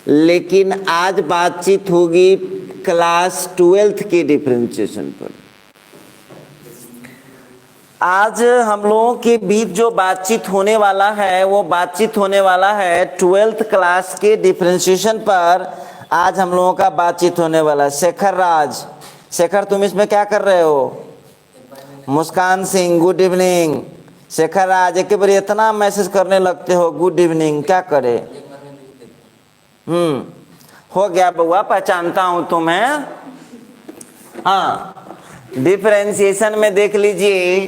लेकिन आज बातचीत होगी क्लास 12th के डिफरेंशिएशन पर। आज हम लोगों के बीच जो बातचीत होने वाला है वो बातचीत होने वाला है 12th क्लास के डिफरेंशिएशन पर। आज हम लोगों का बातचीत होने वाला है। शेखर राज, शेखर तुम इसमें क्या कर रहे हो? मुस्कान सिंह गुड इवनिंग। शेखर राज एक बार इतना मैसेज करने लगते हो गुड इवनिंग, क्या करे? हो गया बउआ, पहचानता हूं तुम्हें। हाँ, डिफरेंशिएशन में देख लीजिए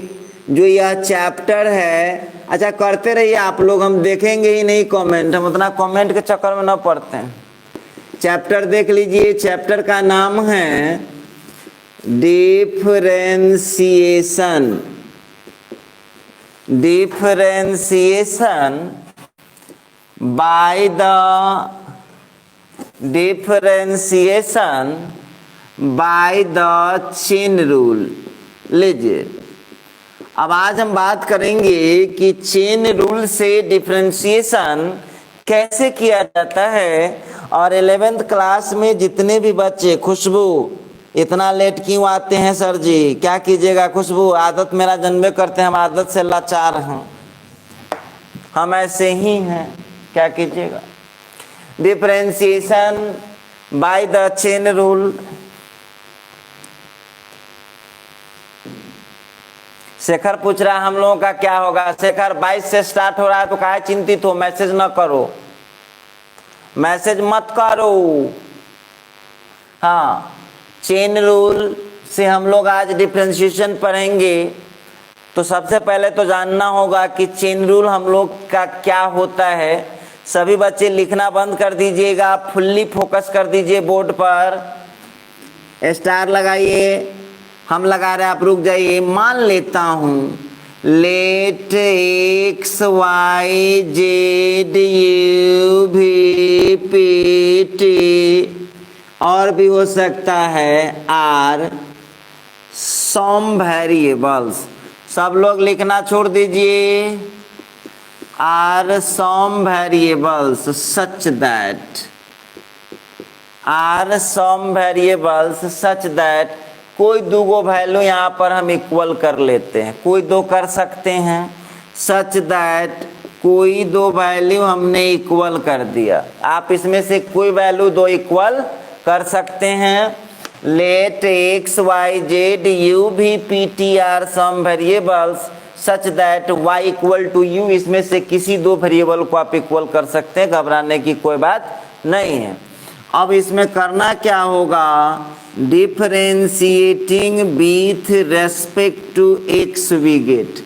जो यह चैप्टर है। अच्छा करते रहिए आप लोग, हम देखेंगे ही नहीं कमेंट, हम उतना कमेंट के चक्कर में न पड़ते हैं। चैप्टर देख लीजिए, चैप्टर का नाम है differentiation. Differentiation by the differentiation by the chain rule. लीजिए, अब आज हम बात करेंगे कि चेन रूल से डिफरेंशिएशन कैसे किया जाता है। और 11th क्लास में जितने भी बच्चे, खुशबू इतना लेट क्यों आते हैं सर जी? क्या कीजिएगा खुशबू, आदत मेरा जन्मे करते हैं, हम आदत से लाचार हैं, हम ऐसे ही हैं, क्या कीजिएगा। Differentiation by the chain rule. Shekhar पूछ रहा है हम लोगों का क्या होगा। शेखर 22 से स्टार्ट हो रहा है तो काहे चिंतित हो, मैसेज न करो, मैसेज मत करो। हाँ, चेन रूल से हम लोग आज डिफरेंशिएशन पढ़ेंगे। तो सबसे पहले तो जानना होगा कि चेन रूल हम लोग का क्या होता है। सभी बच्चे लिखना बंद कर दीजिएगा, फुल्ली फोकस कर दीजिए बोर्ड पर, स्टार लगाइए। हम लगा रहे हैं, आप रुक जाइए। मान लेता हूं let x y z u भी पी टी और भी हो सकता है आर सम वेरिएबल्स। सब लोग लिखना छोड़ दीजिए। Are some variables such that कोई दो वैल्यू यहाँ पर हम इक्वल कर लेते हैं, कोई दो कर सकते हैं। सच दैट कोई दो वैल्यू हमने इक्वल कर दिया। आप इसमें से कोई वैल्यू दो इक्वल कर सकते हैं। Let x y z u भी p t r some variables such that y equal to u. इसमें से किसी दो वेरिएबल को आप इक्वल कर सकते हैं, घबराने की कोई बात नहीं है। अब इसमें करना क्या होगा, differentiating with respect to x we get.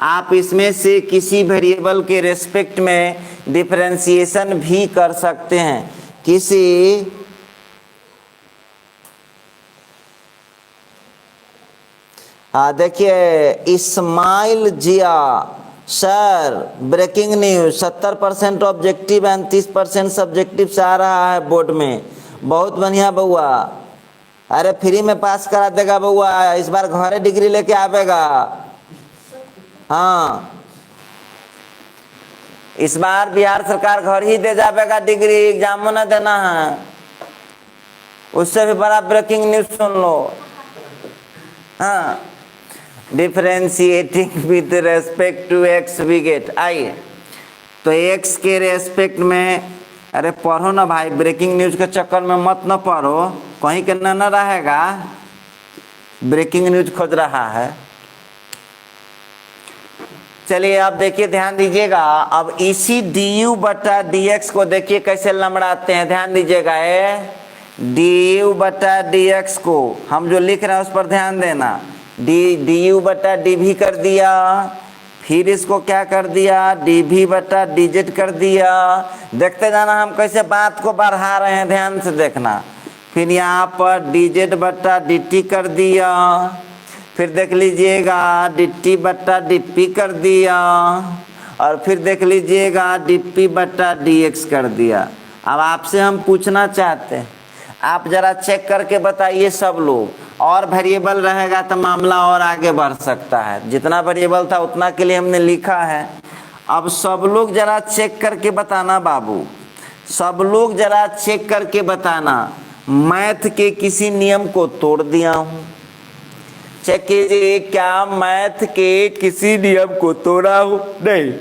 आप इसमें से किसी वेरिएबल के रेस्पेक्ट में डिफरेंशिएशन भी कर सकते हैं। किसी देखिए Ismail Zia sir, breaking news, 70% objective and 30% subjective से आ रहा है बोर्ड में। बहुत बढ़िया बउआ, अरे फ्री में पास करा देगा बउआ, इस बार घरे डिग्री लेके आवेगा। हाँ, इस बार बिहार सरकार घर ही दे जावेगा डिग्री, एग्जाम न देना है। उससे भी बड़ा ब्रेकिंग न्यूज सुन लो। हाँ, differentiating with respect to x we get. आइए तो एक्स के रेस्पेक्ट में, अरे पढ़ो ना भाई, ब्रेकिंग न्यूज के चक्कर में मत न पढ़ो, कहीं के न रहेगा। ब्रेकिंग न्यूज खोज रहा है। चलिए अब देखिए, ध्यान दीजिएगा। अब इसी डी यू बटा डी एक्स को देखिए कैसे लमड़ाते हैं, ध्यान दीजिएगा। डी यू बटा डी एक्स को हम जो लिख रहे हैं उस पर ध्यान देना। डी यू बटा डी भी कर दिया, फिर इसको क्या कर दिया, डी भी बटा डी जेड कर दिया। देखते जाना हम कैसे बात को बढ़ा रहे हैं, ध्यान से देखना। फिर यहाँ पर डी जेड बटा डी टी कर दिया, फिर देख लीजिएगा डी टी बटा डी पी कर दिया, और फिर देख लीजिएगा डी पी बटा डी एक्स कर दिया। अब आपसे हम पूछना चाहते हैं, आप जरा चेक करके बताइए सब लोग, और वेरिएबल रहेगा तो मामला और आगे बढ़ सकता है। जितना वेरिएबल था उतना के लिए हमने लिखा है। अब सब लोग जरा चेक करके बताना बाबू, सब लोग जरा चेक करके बताना, मैथ के किसी नियम को तोड़ दिया हूं? चेक कीजिए, क्या मैथ के किसी नियम को तोड़ा हूं? नहीं।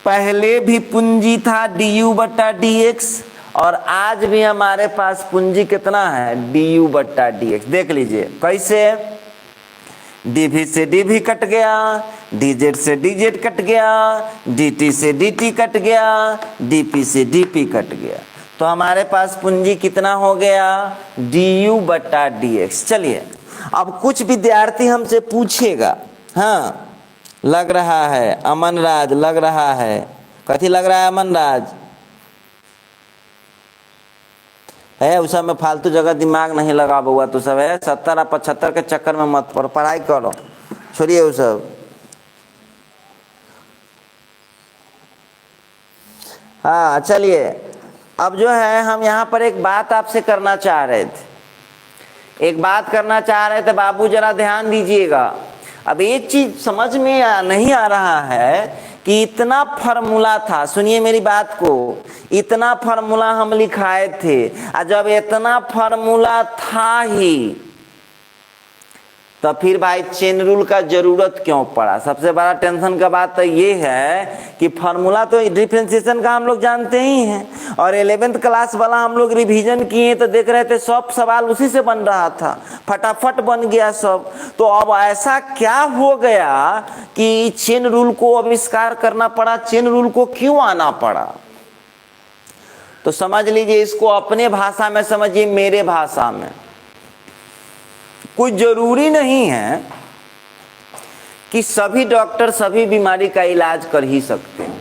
पहले भी पूंजी था du बट्टा dx, और आज भी हमारे पास पूंजी कितना है? du बट्टा dx। देख लीजिए कैसे, dv से dv कट गया, dz से dz कट गया, dt से dt कट गया, dp से dp कट गया। तो हमारे पास पूंजी कितना हो गया? du बट्टा dx। चलिए, अब कुछ विद्यार्थी हमसे पूछेगा, हाँ लग रहा है अमन राज, लग रहा है, कथी लग रहा है अमन राज? है उस सब में फालतू जगह दिमाग नहीं लगा बउआ, तो सब है 70 और 75 के चक्कर में मत पड़ो, पढ़ाई करो, छोड़िए वो सब। हाँ चलिए, अब जो है हम यहाँ पर एक बात आपसे करना चाह रहे थे, बाबू जरा ध्यान दीजिएगा। अब एक चीज समझ में नहीं आ रहा है कि इतना फार्मूला था, सुनिए मेरी बात को, इतना फार्मूला हम लिखाए थे, और जब इतना फार्मूला था ही तो फिर भाई चेन रूल का जरूरत क्यों पड़ा? सबसे बड़ा टेंशन का बात तो ये है कि फार्मूला तो डिफरेंशिएशन का हम लोग जानते ही हैं, और 11th क्लास वाला हम लोग रिवीजन किए तो देख रहे थे सब सवाल उसी से बन रहा था, फटाफट बन गया सब। तो अब ऐसा क्या हो गया कि चेन रूल को आविष्कार करना पड़ा? चेन रूल को क्यों आना पड़ा? तो समझ लीजिए, इसको अपने भाषा में समझिए, मेरे भाषा में। कोई जरूरी नहीं है कि सभी डॉक्टर सभी बीमारी का इलाज कर ही सकते हैं।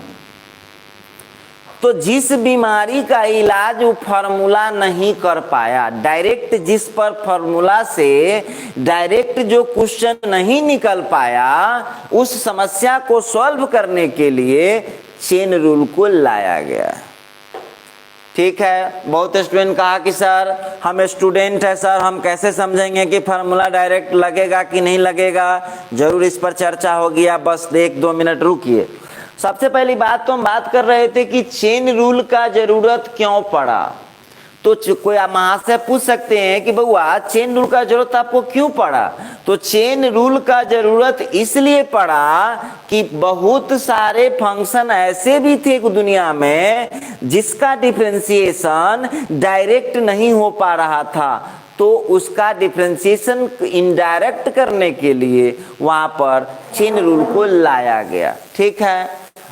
तो जिस बीमारी का इलाज वो फार्मूला नहीं कर पाया, डायरेक्ट जिस पर फार्मूला से डायरेक्ट जो क्वेश्चन नहीं निकल पाया, उस समस्या को सॉल्व करने के लिए चेन रूल को लाया गया। ठीक है, बहुत स्टूडेंट कहा कि सर हम स्टूडेंट है सर, हम कैसे समझेंगे कि फार्मूला डायरेक्ट लगेगा कि नहीं लगेगा? जरूर इस पर चर्चा होगी, आप बस 1-2 मिनट रुकिए। सबसे पहली बात तो हम बात कर रहे थे कि चेन रूल का जरूरत क्यों पड़ा। तो कोई महाशय पूछ सकते हैं कि बउआ चेन रूल का जरूरत आपको क्यों पड़ा? तो चेन रूल का जरूरत इसलिए पड़ा कि बहुत सारे फंक्शन ऐसे भी थे दुनिया में जिसका डिफरेंशिएशन डायरेक्ट नहीं हो पा रहा था, तो उसका डिफरेंशिएशन इनडायरेक्ट करने के लिए वहां पर चेन रूल को लाया गया। ठीक है,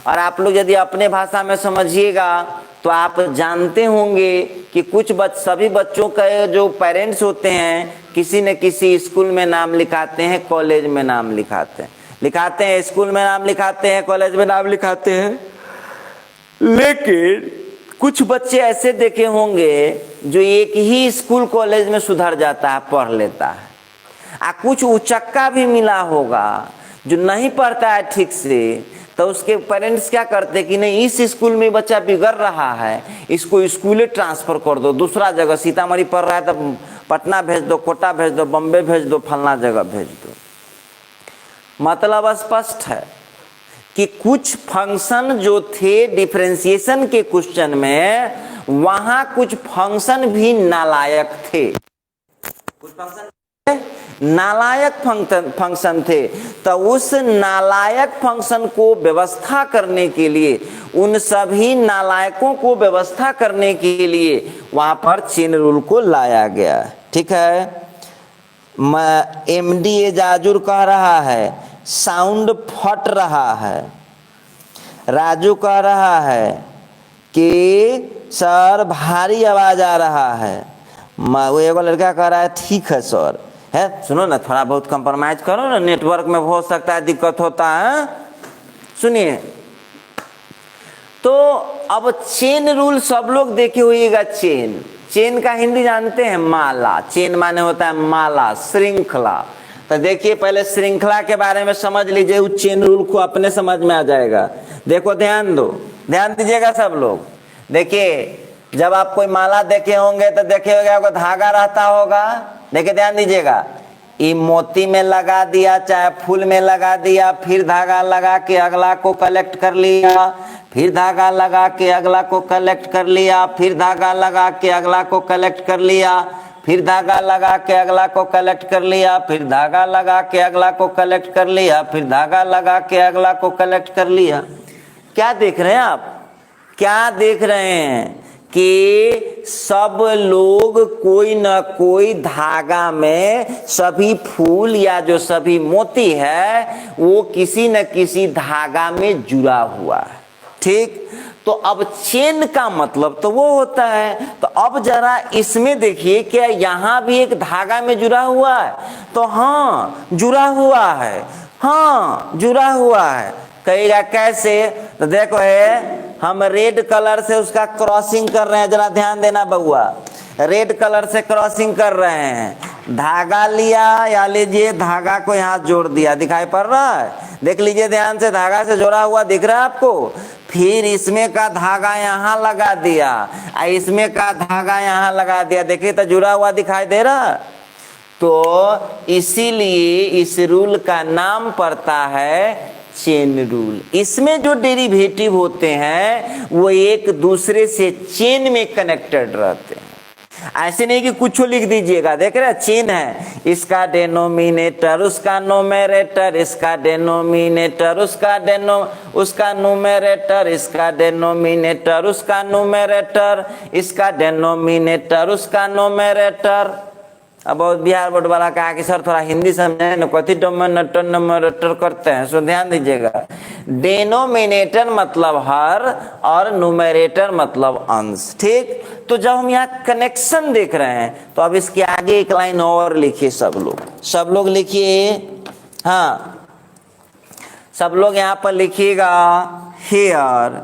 और आप लोग यदि अपने भाषा में समझिएगा तो आप जानते होंगे कि सभी बच्चों का जो पेरेंट्स होते हैं किसी न किसी स्कूल में नाम लिखाते हैं, कॉलेज में नाम लिखाते हैं, स्कूल में नाम लिखाते हैं, कॉलेज में नाम लिखाते हैं। लेकिन कुछ बच्चे ऐसे देखे होंगे जो एक ही स्कूल कॉलेज में सुधर जाता है, पढ़ लेता है, कुछ उचक्का भी मिला होगा जो नहीं पढ़ता है ठीक से, तो उसके पेरेंट्स क्या करते कि नहीं इस स्कूल में बच्चा बिगड़ रहा है, इसको स्कूल ट्रांसफर कर दो, दूसरा जगह, सीतामढ़ी पढ़ रहा है तो पटना भेज दो, कोटा भेज दो, बम्बे भेज दो, फलना जगह भेज दो। मतलब स्पष्ट है कि कुछ फंक्शन जो थे डिफरेंशिएशन के क्वेश्चन में, वहां कुछ फंक्शन भी नालायक थे, कुछ फंक्शन नालायक फंक्शन थे। तो उस नालायक फंक्शन को व्यवस्था करने के लिए, उन सभी नालायकों को व्यवस्था करने के लिए वहां पर चेन रूल को लाया गया। ठीक है, MD जाजुर कह रहा है साउंड फट रहा है, राजू कह रहा है कि सर भारी आवाज आ रहा है, वो एगो लड़का कह रहा है ठीक है सर, है सुनो ना थोड़ा बहुत कंप्रोमाइज करो ना, नेटवर्क में हो सकता है दिक्कत होता है। सुनिए, तो अब चेन रूल सब लोग देखे होइएगा। चेन का हिंदी जानते हैं? माला। चेन माने होता है माला, श्रृंखला। तो देखिए पहले श्रृंखला के बारे में समझ लीजिए, उस चेन रूल को अपने समझ में आ जाएगा। देखो ध्यान दो, ध्यान दीजिएगा सब लोग। देखिए जब आप कोई माला देखे होंगे तो देखे होगा धागा रहता होगा, देखिए ध्यान दीजिएगा, ये मोती में लगा दिया चाहे फूल में लगा दिया, फिर धागा लगा के अगला को कलेक्ट कर लिया, फिर धागा लगा के अगला को कलेक्ट कर लिया, फिर धागा लगा के अगला को कलेक्ट कर लिया, फिर धागा लगा के अगला को कलेक्ट कर लिया, फिर धागा लगा के अगला को कलेक्ट कर लिया, फिर धागा लगा के अगला को कलेक्ट कर लिया। क्या देख रहे हैं आप? क्या देख रहे हैं कि सब लोग कोई ना कोई धागा में, सभी फूल या जो सभी मोती है वो किसी न किसी धागा में जुड़ा हुआ है। ठीक, तो अब चेन का मतलब तो वो होता है। तो अब जरा इसमें देखिए, क्या यहां भी एक धागा में जुड़ा हुआ है? तो हाँ जुड़ा हुआ है, हाँ जुड़ा हुआ है। कहेगा कैसे? तो देखो है, हम रेड कलर से उसका क्रॉसिंग कर रहे हैं, जरा ध्यान देना बउआ, रेड कलर से क्रॉसिंग कर रहे हैं। धागा लिया, या लीजिए धागा को यहाँ जोड़ दिया, दिखाई पड़ रहा है? देख लीजिए ध्यान से, धागा से जोड़ा हुआ दिख रहा है आपको। फिर इसमें का धागा यहाँ लगा दिया, इसमें का धागा यहाँ लगा दिया, देखिए तो जुड़ा हुआ दिखाई दे रहा। तो इसीलिए इस रूल का नाम पड़ता है चेन रूल। इसमें जो डेरिवेटिव होते हैं वो एक दूसरे से चेन में कनेक्टेड रहते हैं। ऐसे नहीं कि कुछ लिख दीजिएगा, देख रहे हैं चेन है, इसका डेनोमिनेटर उसका नोमेरेटर, इसका डेनोमिनेटर उसका नोमेरेटर, इसका डेनोमिनेटर उसका नोमेरेटर, इसका डेनोमिनेटर उसका नोमेरेटर। अब बहुत बिहार बोर्ड वाला कहा कि सर थोड़ा हिंदी समझे न, कथी डोमिनेटर नोमेरेटर करते हैं, सो ध्यान दीजिएगा। डेनोमिनेटर मतलब हर और न्यूमरेटर मतलब अंश। ठीक, तो जब हम यहाँ कनेक्शन देख रहे हैं तो अब इसके आगे एक लाइन और लिखिए सब लोग लिखिए। हाँ, सब लोग यहाँ पर लिखिएगा, here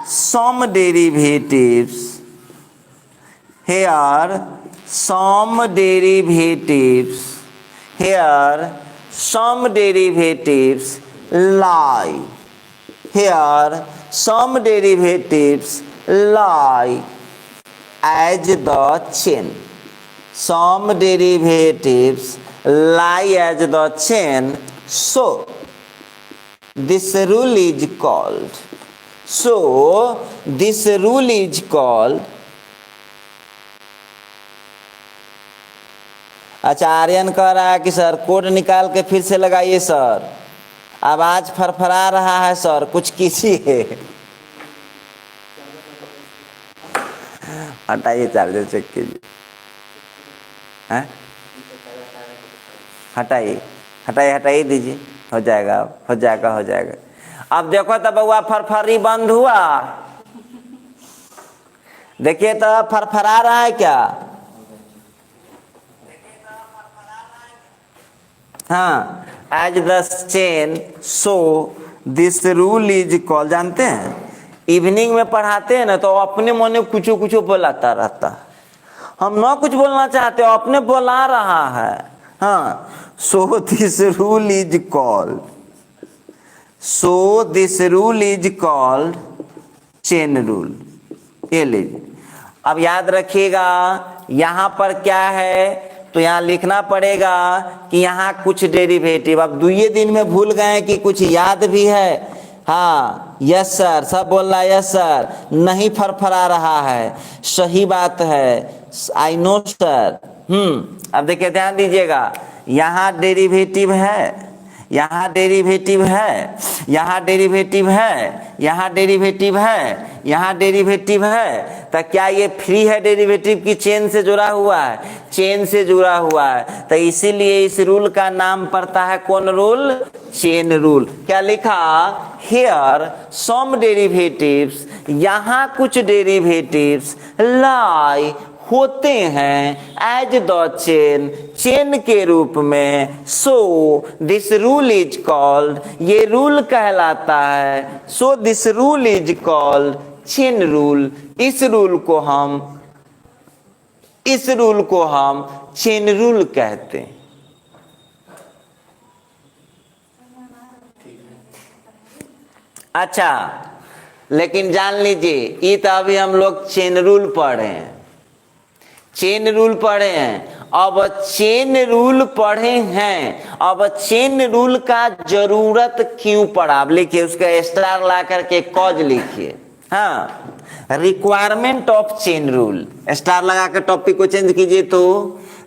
some derivatives, here some derivatives, here some derivatives lie, here some derivatives lie as the chain, some derivatives lie as the chain, so this rule is called, अच्छा आर्यन कह रहा है कि सर कोड निकाल के फिर से लगाइए सर, आवाज फरफरा रहा है सर, कुछ कीजिए। हटाइए चार्जर, चेक कीजिए, हटाइए दीजिए, हो जाएगा। अब देखो तो बउआ फरफरी बंद हुआ, देखिए तो फरफरा रहा है क्या? हाँ, as the chain so this rule is called. जानते हैं इवनिंग में पढ़ाते हैं ना, तो अपने मन में कुछ बोलाता रहता है, हम ना कुछ बोलना चाहते हो, अपने बोला रहा है। हाँ, सो this rule is called chain rule. ये लीजिए, अब याद रखिएगा यहाँ पर क्या है, तो यहाँ लिखना पड़ेगा कि यहाँ कुछ डेरिवेटिव, अब दुए दिन में भूल गए कि कुछ याद भी है। हाँ यस सर, सब बोल रहा है यस सर, नहीं फरफरा रहा है, सही बात है, आई नो सर। अब देखिए ध्यान दीजिएगा, यहाँ डेरिवेटिव है, यहाँ डेरिवेटिव है, यहाँ डेरिवेटिव है, यहाँ डेरिवेटिव है, यहाँ डेरिवेटिव है, तो क्या ये फ्री है डेरिवेटिव की चेन से जुड़ा हुआ है? चेन से जुड़ा हुआ है, तो इसीलिए इस रूल का नाम पड़ता है कौन रूल? Chain rule. क्या लिखा? हियर सम डेरिवेटिव्स, यहाँ कुछ डेरिवेटिव्स लाई होते हैं एज द चेन, चेन के रूप में। सो दिस रूल इज कॉल्ड, ये रूल कहलाता है, सो this rule is called chain rule. इस रूल को हम चेन रूल कहते हैं। अच्छा, लेकिन जान लीजिए ये तो अभी हम लोग चेन रूल पढ़ रहे हैं, चेन रूल पढ़े हैं। अब चेन रूल पढ़े हैं, अब चेन रूल का जरूरत क्यों पड़ा? अब लिखिए, उसका स्टार ला करके कॉज लिखिए। हाँ, requirement of chain rule, star लगा कर टॉपिक को चेंज कीजिए तो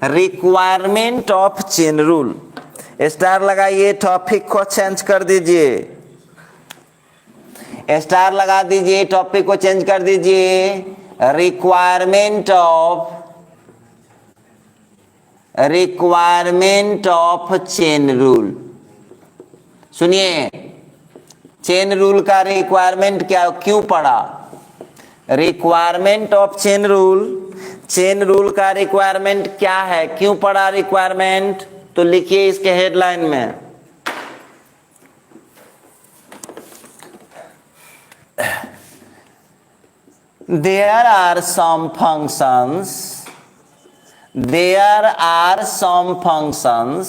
requirement of chain rule, star लगाइए, टॉपिक को चेंज कर दीजिए, स्टार लगा दीजिए, टॉपिक को चेंज कर दीजिए। Requirement of chain rule. सुनिए, चेन रूल का रिक्वायरमेंट क्या क्यों पड़ा? Requirement of chain rule, chain rule का रिक्वायरमेंट क्या है, क्यों पड़ा रिक्वायरमेंट? तो लिखिए इसके हेडलाइन में, there are some functions, there are some functions,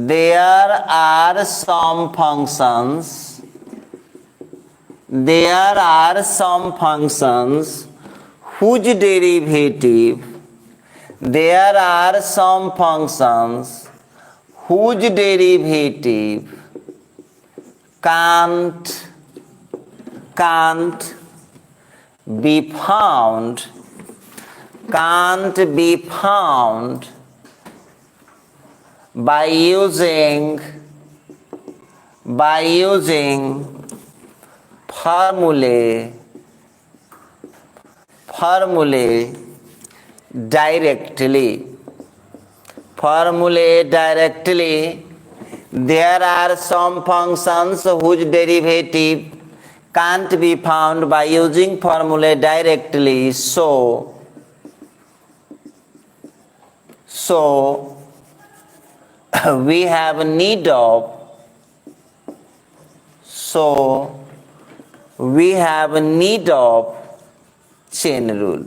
there are some functions, there are some functions whose derivative, there are some functions whose derivative can't be found, can't be found by using formulae directly, formulae directly. There are some functions whose derivative can't be found by using formulae directly. So we have need of chain rule.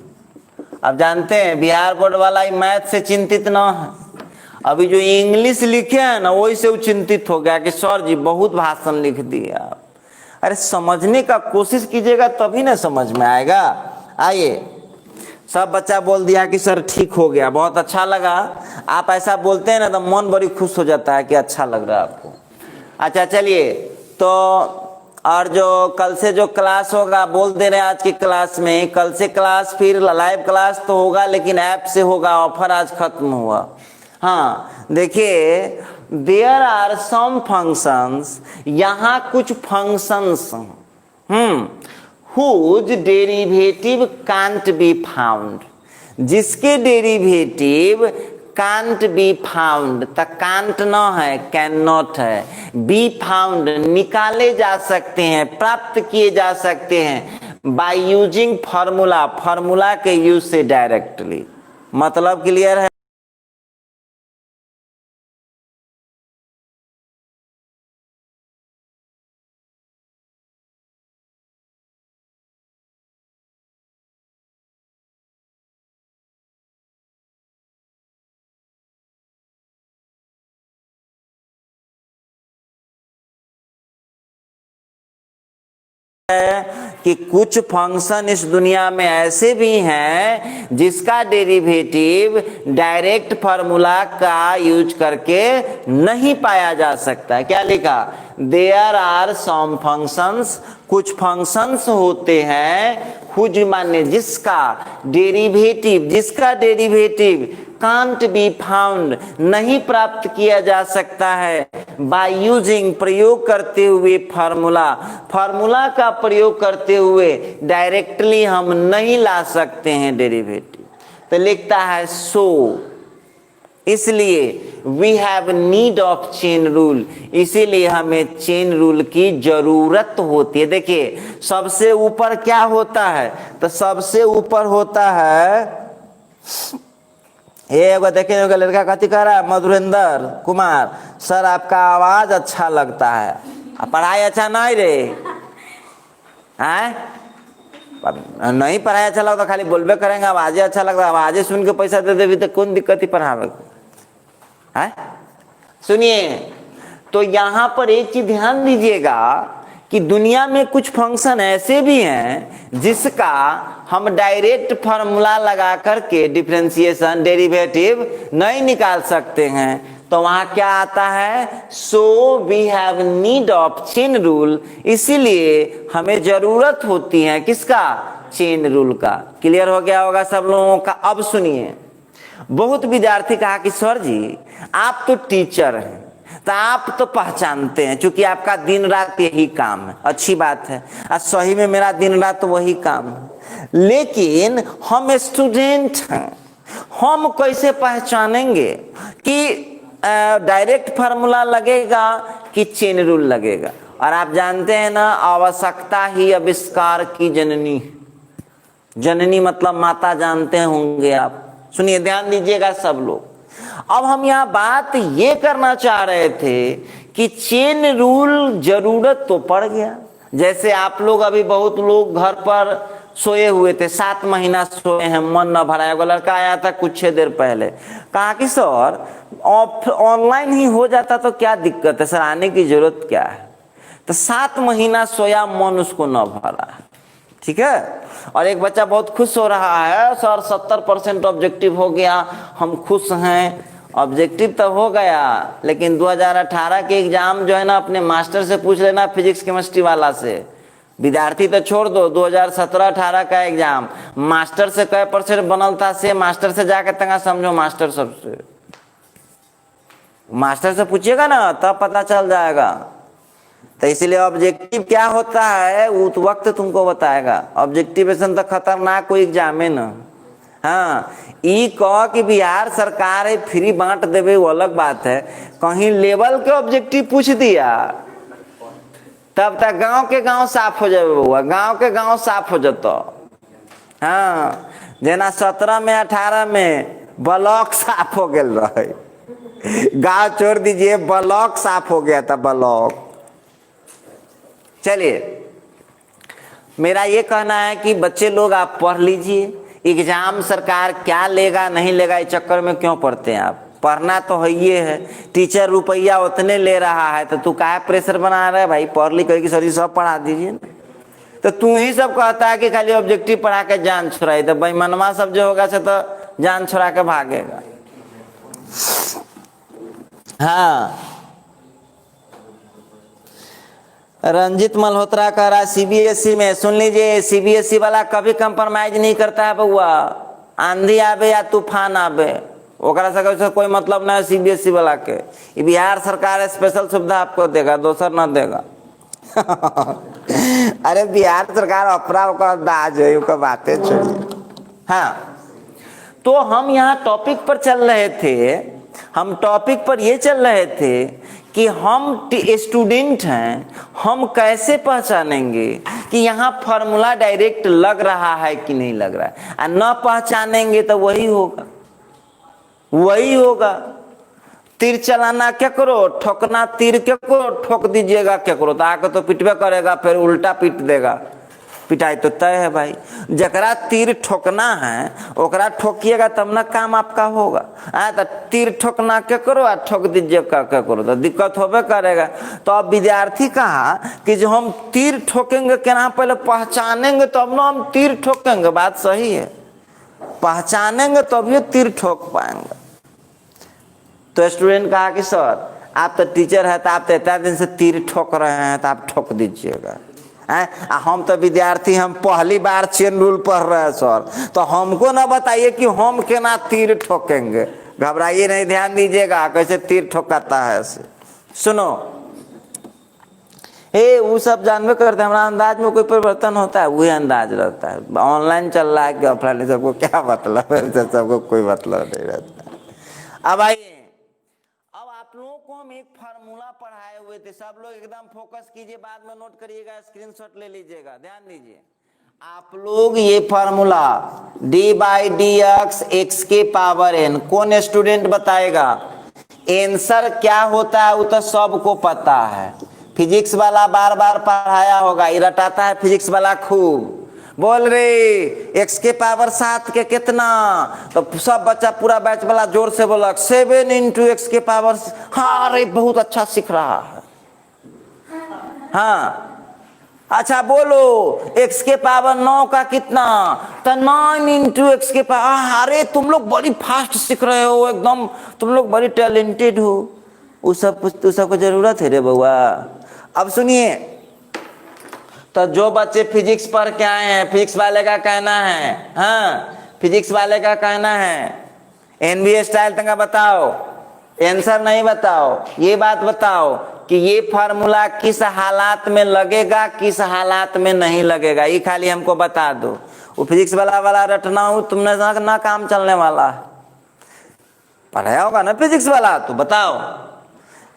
अब जानते हैं Bihar board वाला ही math से चिंतित ना है, अभी जो इंग्लिश लिखे हैं ना वही से वो चिंतित हो गया कि सर जी बहुत भाषण लिख दिए आप। अरे समझने का कोशिश कीजिएगा तभी ना समझ में आएगा। आइए, सब बच्चा बोल दिया कि सर ठीक हो गया, बहुत अच्छा लगा। आप ऐसा बोलते हैं ना तो मन बड़ी खुश हो जाता है कि अच्छा लग रहा है आपको। अच्छा चलिए, तो और जो कल से जो क्लास होगा बोल दे रहे हैं आज की क्लास में, कल से क्लास फिर लाइव क्लास तो होगा लेकिन ऐप से होगा, ऑफर आज खत्म हुआ। हाँ देखिए, देयर आर सम फंक्शंस, यहाँ कुछ functions whose derivative can't be found, जिसके डेरिवेटिव कांट बी फाउंड, तक कांट न है कैन नॉट है, बी फाउंड निकाले जा सकते हैं, प्राप्त किए जा सकते हैं बाय यूजिंग फॉर्मूला, फॉर्मूला के यूज से डायरेक्टली। मतलब क्लियर है? कि कुछ फंक्शन इस दुनिया में ऐसे भी हैं जिसका डेरिवेटिव डायरेक्ट फार्मूला का यूज करके नहीं पाया जा सकता। क्या लिखा? देयर आर सम फंक्शंस, कुछ फंक्शंस होते हैं हुज माने जिसका डेरिवेटिव कांट बी फाउंड नहीं प्राप्त किया जा सकता है बाय यूजिंग प्रयोग करते हुए फार्मूला का प्रयोग करते हुए डायरेक्टली हम नहीं ला सकते हैं डेरिवेटिव। तो लिखता है सो इसलिए we have need of chain rule, इसीलिए हमें चेन रूल की जरूरत होती है। देखिए सबसे ऊपर क्या होता है? तो सबसे ऊपर होता है ये देखिए लड़का कथी कह रहा है, मधुरेंद्र कुमार सर आपका आवाज अच्छा लगता है, पढ़ाई अच्छा नहीं रे हैं? नहीं पढ़ाई अच्छा लगता खाली बोलबे करेंगे, आवाजे अच्छा लगता है, आवाजे सुन के पैसा दे देवी तो कौन दिक्कत ही पढ़ावे है? सुनिए, तो यहां पर एक चीज ध्यान दीजिएगा कि दुनिया में कुछ फंक्शन ऐसे भी हैं जिसका हम डायरेक्ट फार्मूला लगा करके डिफरेंशिएशन डेरिवेटिव नहीं निकाल सकते हैं। तो वहां क्या आता है, so we have need of chain rule, इसीलिए हमें जरूरत होती है किसका, चेन रूल का। क्लियर हो गया होगा सब लोगों का। अब सुनिए, बहुत विद्यार्थी कहा कि सर जी आप तो टीचर हैं तो आप तो पहचानते हैं, क्योंकि आपका दिन रात यही काम है। अच्छी बात है, और सही में मेरा दिन रात तो वही काम है, लेकिन हम स्टूडेंट हैं, हम कैसे पहचानेंगे कि डायरेक्ट फार्मूला लगेगा कि चेन रूल लगेगा। और आप जानते हैं ना, आवश्यकता ही आविष्कार की जननी। जननी मतलब माता, जानते होंगे आप। सुनिए, ध्यान दीजिएगा सब लोग। अब हम यहाँ बात ये करना चाह रहे थे कि चेन रूल जरूरत तो पड़ गया। जैसे आप लोग अभी बहुत लोग घर पर सोए हुए थे, 7 महीना सोए हैं, मन न भरा। एगो लड़का आया था कुछ देर पहले, कहा कि सर ऑनलाइन ही हो जाता तो क्या दिक्कत है सर, आने की जरूरत क्या है। तो 7 महीना सोया, मन उसको न भरा। ठीक है। और एक बच्चा बहुत खुश हो रहा है, सर 70% ऑब्जेक्टिव हो गया, हम खुश हैं। ऑब्जेक्टिव तो हो गया, लेकिन 2018 के एग्जाम जो है ना, अपने मास्टर से पूछ लेना, फिजिक्स केमिस्ट्री वाला से। विद्यार्थी तो छोड़ दो, 2017-18 का एग्जाम मास्टर से कै % बनल था, से मास्टर से जाकर तंगा समझो। मास्टर सबसे, मास्टर से पूछिएगा ना तब पता चल जाएगा। तो इसलिए ऑब्जेक्टिव क्या होता है उस वक्त तुमको बताएगा। ऑब्जेक्टिवेशन तो खतरनाक कोई एग्जाम है ना। हाँ, ई कह कि बिहार सरकार है फ्री बांट देवे, वो अलग बात है। कहीं लेवल के ऑब्जेक्टिव पूछ दिया तब तक गांव के गांव साफ हो जाए बउआ, गांव के गांव साफ हो जाता। हाँ, जेना 17 में 18 में ब्लॉक साफ हो गया रहे, गांव छोड़ दीजिए, ब्लॉक साफ हो गया था, ब्लॉक। चलिए, मेरा ये कहना है कि बच्चे लोग आप पढ़ लीजिए। एग्जाम सरकार क्या लेगा नहीं लेगा इस चक्कर में क्यों पढ़ते हैं आप, पढ़ना तो है ये है। टीचर रुपया उतने ले रहा है तो तू काहे प्रेशर बना रहा है भाई, पढ़ लिख करके सर सब पढ़ा दीजिए। तो तू ही सब कहता है कि खाली ऑब्जेक्टिव पढ़ा के जान छुड़ाई, तो भाई मनवा सब जो होगा से तो जान छुड़ा के भागेगा। हाँ, रंजित मल्होत्रा कह रहा सीबीएसई में, सुन लीजिए, सीबीएसई वाला कभी कंप्रोमाइज नहीं करता है बउआ। आंधी आवे या तूफान आवे, ओकरा से कोई मतलब ना है सीबीएसई वाला के। बिहार सरकार स्पेशल सुविधा आपको देगा, दोसर ना देगा। अरे बिहार सरकार अपना दाज है, बातें छोड़िए। हाँ, तो हम यहाँ टॉपिक पर चल रहे थे, हम टॉपिक पर ये चल रहे थे कि हम स्टूडेंट हैं, हम कैसे पहचानेंगे कि यहाँ फार्मूला डायरेक्ट लग रहा है कि नहीं लग रहा है। और न पहचानेंगे तो वही होगा, वही होगा। तीर चलाना क्या करो, ठोकना तीर क्या करो, ठोक दीजिएगा क्या करो, तो आके तो पिटवे करेगा, फिर उल्टा पीट देगा। पिटाई तो तय है भाई। जकरा तीर ठोकना है ओकरा ठोकिएगा तब ना काम आपका होगा। तो तीर ठोकना क्या करो और ठोक दीजिए क्या करो, तो दिक्कत होबे करेगा। तो अब विद्यार्थी कहा कि जो हम तीर ठोकेंगे केना, पहले पहचानेंगे तब ना हम तीर ठोकेंगे। बात सही है, पहचानेंगे तभी तीर ठोक पाएंगे। तो स्टूडेंट कहा कि सर आप तो टीचर है, तो आप तो इतना दिन से तीर ठोक रहे हैं, तो आप ठोक दीजिएगा। हम तो विद्यार्थी, हम पहली बार चेन रूल पढ़ रहे हैं सर, तो हमको ना बताइए कि हम केना तीर ठोकेंगे। घबराइए नहीं, ध्यान दीजिएगा कैसे तीर ठोकाता है। सुनो, वो सब जानवे करते हैं, हमारा अंदाज में कोई परिवर्तन होता है, वही अंदाज रहता है। ऑनलाइन चल रहा है कि ऑफलाइन, सबको क्या मतलब है, सबको कोई मतलब नहीं रहता। अब आइए, आप लोगों को हम एक फार्मूला पढ़ाए हुए थे, सब लोग एकदम फोकस कीजिए, बाद में नोट करिएगा, स्क्रीनशॉट ले लीजिएगा। ध्यान दीजिए, आप लोग ये फार्मूला d/dx x के पावर n, कौन स्टूडेंट बताएगा? आंसर क्या होता है वो तो सबको पता है, फिजिक्स वाला बार बार पढ़ाया होगा, ये रटाता है फिजिक्स वाला खूब। बोल रे x के पावर 7 के कितना, तो सब बच्चा पूरा बैच वाला जोर से बोला 7 × x के पावर। हाँ, अरे बहुत अच्छा सीख रहा है। हाँ, अच्छा बोलो, x के पावर 9 का कितना, तो 9 इंटू एक्स के पावर। अरे तुम लोग बड़ी फास्ट सीख रहे हो एकदम, तुम लोग बड़ी टैलेंटेड हो। उस सब को जरूरत है रे बउआ। अब सुनिए, तो जो बच्चे फिजिक्स पढ़ के आए हैं, फिजिक्स वाले का कहना है, हाँ फिजिक्स वाले का कहना है, एनबी स्टाइल तक बताओ, आंसर नहीं बताओ, ये बात बताओ कि ये फार्मूला किस हालात में लगेगा, किस हालात में नहीं लगेगा, ये खाली हमको बता दो। वो फिजिक्स वाला रटना हो तुमने ना काम चलने वाला। पढ़ाया होगा ना फिजिक्स वाला, तो बताओ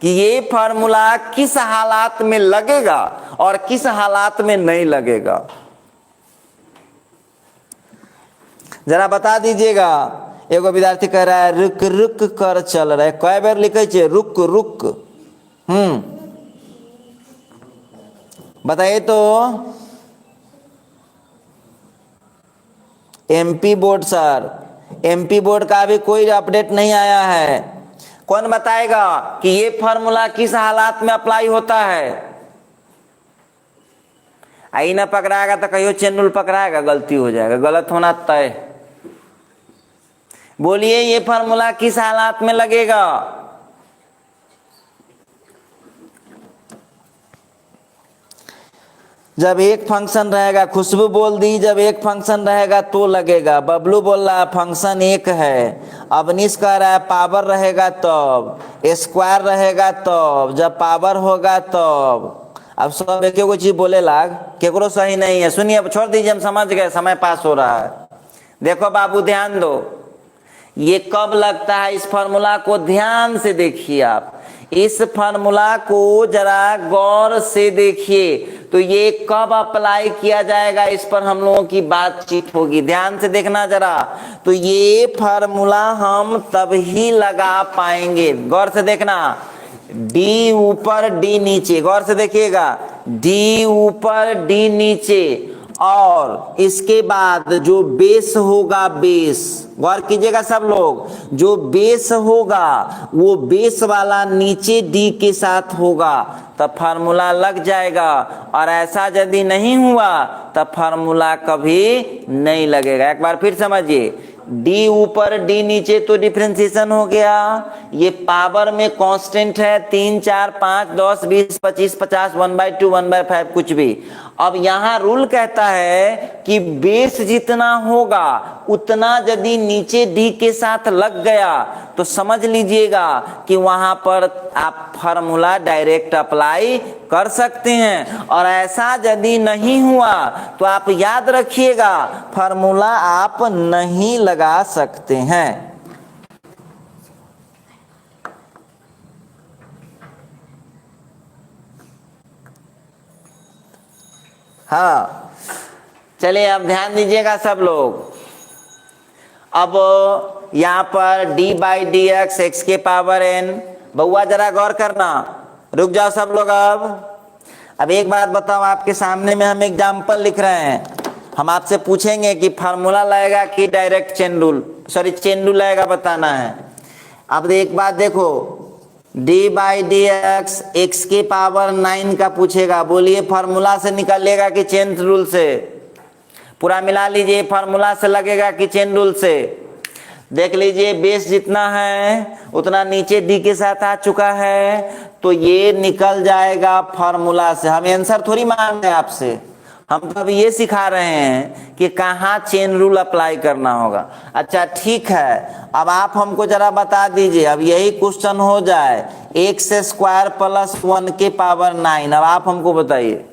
कि ये फार्मूला किस हालात में लगेगा और किस हालात में नहीं लगेगा, जरा बता दीजिएगा। एगो विद्यार्थी कह रहा है रुक रुक कर चल रहा है, कई बार लिखे छे रुक रुक। बताइए तो। MP board sir, MP board का भी कोई अपडेट नहीं आया है। कौन बताएगा कि ये फॉर्मूला किस हालात में अप्लाई होता है? आई ना पकड़ाएगा तो कहियो चेन रूल पकड़ाएगा, गलती हो जाएगा, गलत होना तय। बोलिए ये फॉर्मूला किस हालात में लगेगा? जब एक फंक्शन रहेगा, खुशबू बोल दी जब एक फंक्शन रहेगा तो लगेगा। बबलू बोल रहा है फंक्शन एक है। अवनीश कह रहा है पावर रहेगा तब, स्क्वायर रहेगा तब, जब पावर होगा तब। अब सब एक एक चीज बोले लाग, केकरो सही नहीं है। सुनिए अब छोड़ दीजिए, हम समझ गए, समय पास हो रहा है। देखो बाबू ध्यान दो, ये कब लगता है, इस फॉर्मूला को ध्यान से देखिए आप, इस फॉर्मूला को जरा गौर से देखिए। तो ये कब अप्लाई किया जाएगा, इस पर हम लोगों की बातचीत होगी, ध्यान से देखना जरा। तो ये फॉर्मूला हम तब ही लगा पाएंगे, गौर से देखना। डी ऊपर डी नीचे, गौर से देखिएगा, डी ऊपर डी नीचे, और इसके बाद जो बेस होगा, बेस गौर कीजिएगा सब लोग, जो बेस होगा वो बेस वाला नीचे डी के साथ होगा, तब फार्मूला लग जाएगा। और ऐसा यदि नहीं हुआ तब फार्मूला कभी नहीं लगेगा। एक बार फिर समझिए, डी ऊपर डी नीचे तो डिफरेंशिएशन हो गया। ये पावर में कांस्टेंट है, 3 4 5 10 20 25 50 1/2 1/5 कुछ भी। अब यहाँ रूल कहता है कि बेस जितना होगा उतना यदि नीचे डी के साथ लग गया तो समझ लीजिएगा कि वहां पर आप फार्मूला डायरेक्ट अप्लाई कर सकते हैं। और ऐसा यदि नहीं हुआ तो आप याद रखिएगा फार्मूला आप नहीं लगा सकते हैं। हाँ चलिए अब ध्यान दीजिएगा सब लोग। अब यहाँ पर d by d x x के पावर n, बउआ जरा गौर करना, रुक जाओ सब लोग। अब एक बात बताओ, आपके सामने में हम एग्जाम्पल लिख रहे हैं। हम आपसे पूछेंगे कि फार्मूला लगेगा कि direct chain rule, sorry chain rule लगेगा, बताना है। अब एक बात देखो, d by d x x के पावर 9 का पूछेगा, बोलिए फार्मूला से निकलेगा कि चेन रूल से? पूरा मिला लीजिए, फार्मूला से लगेगा कि चेन रूल से? देख लीजिए, बेस जितना है उतना नीचे डी के साथ आ चुका है, तो ये निकल जाएगा फार्मूला से। हम आंसर थोड़ी मांग रहे हैं आपसे, हम तो अभी ये सिखा रहे हैं कि कहाँ चेन रूल अप्लाई करना होगा। अच्छा ठीक है, अब आप हमको जरा बता दीजिए, अब यही क्वेश्चन हो जाए एक्स स्क्वायर प्लस 1 के पावर 9। अब आप हमको बताइए,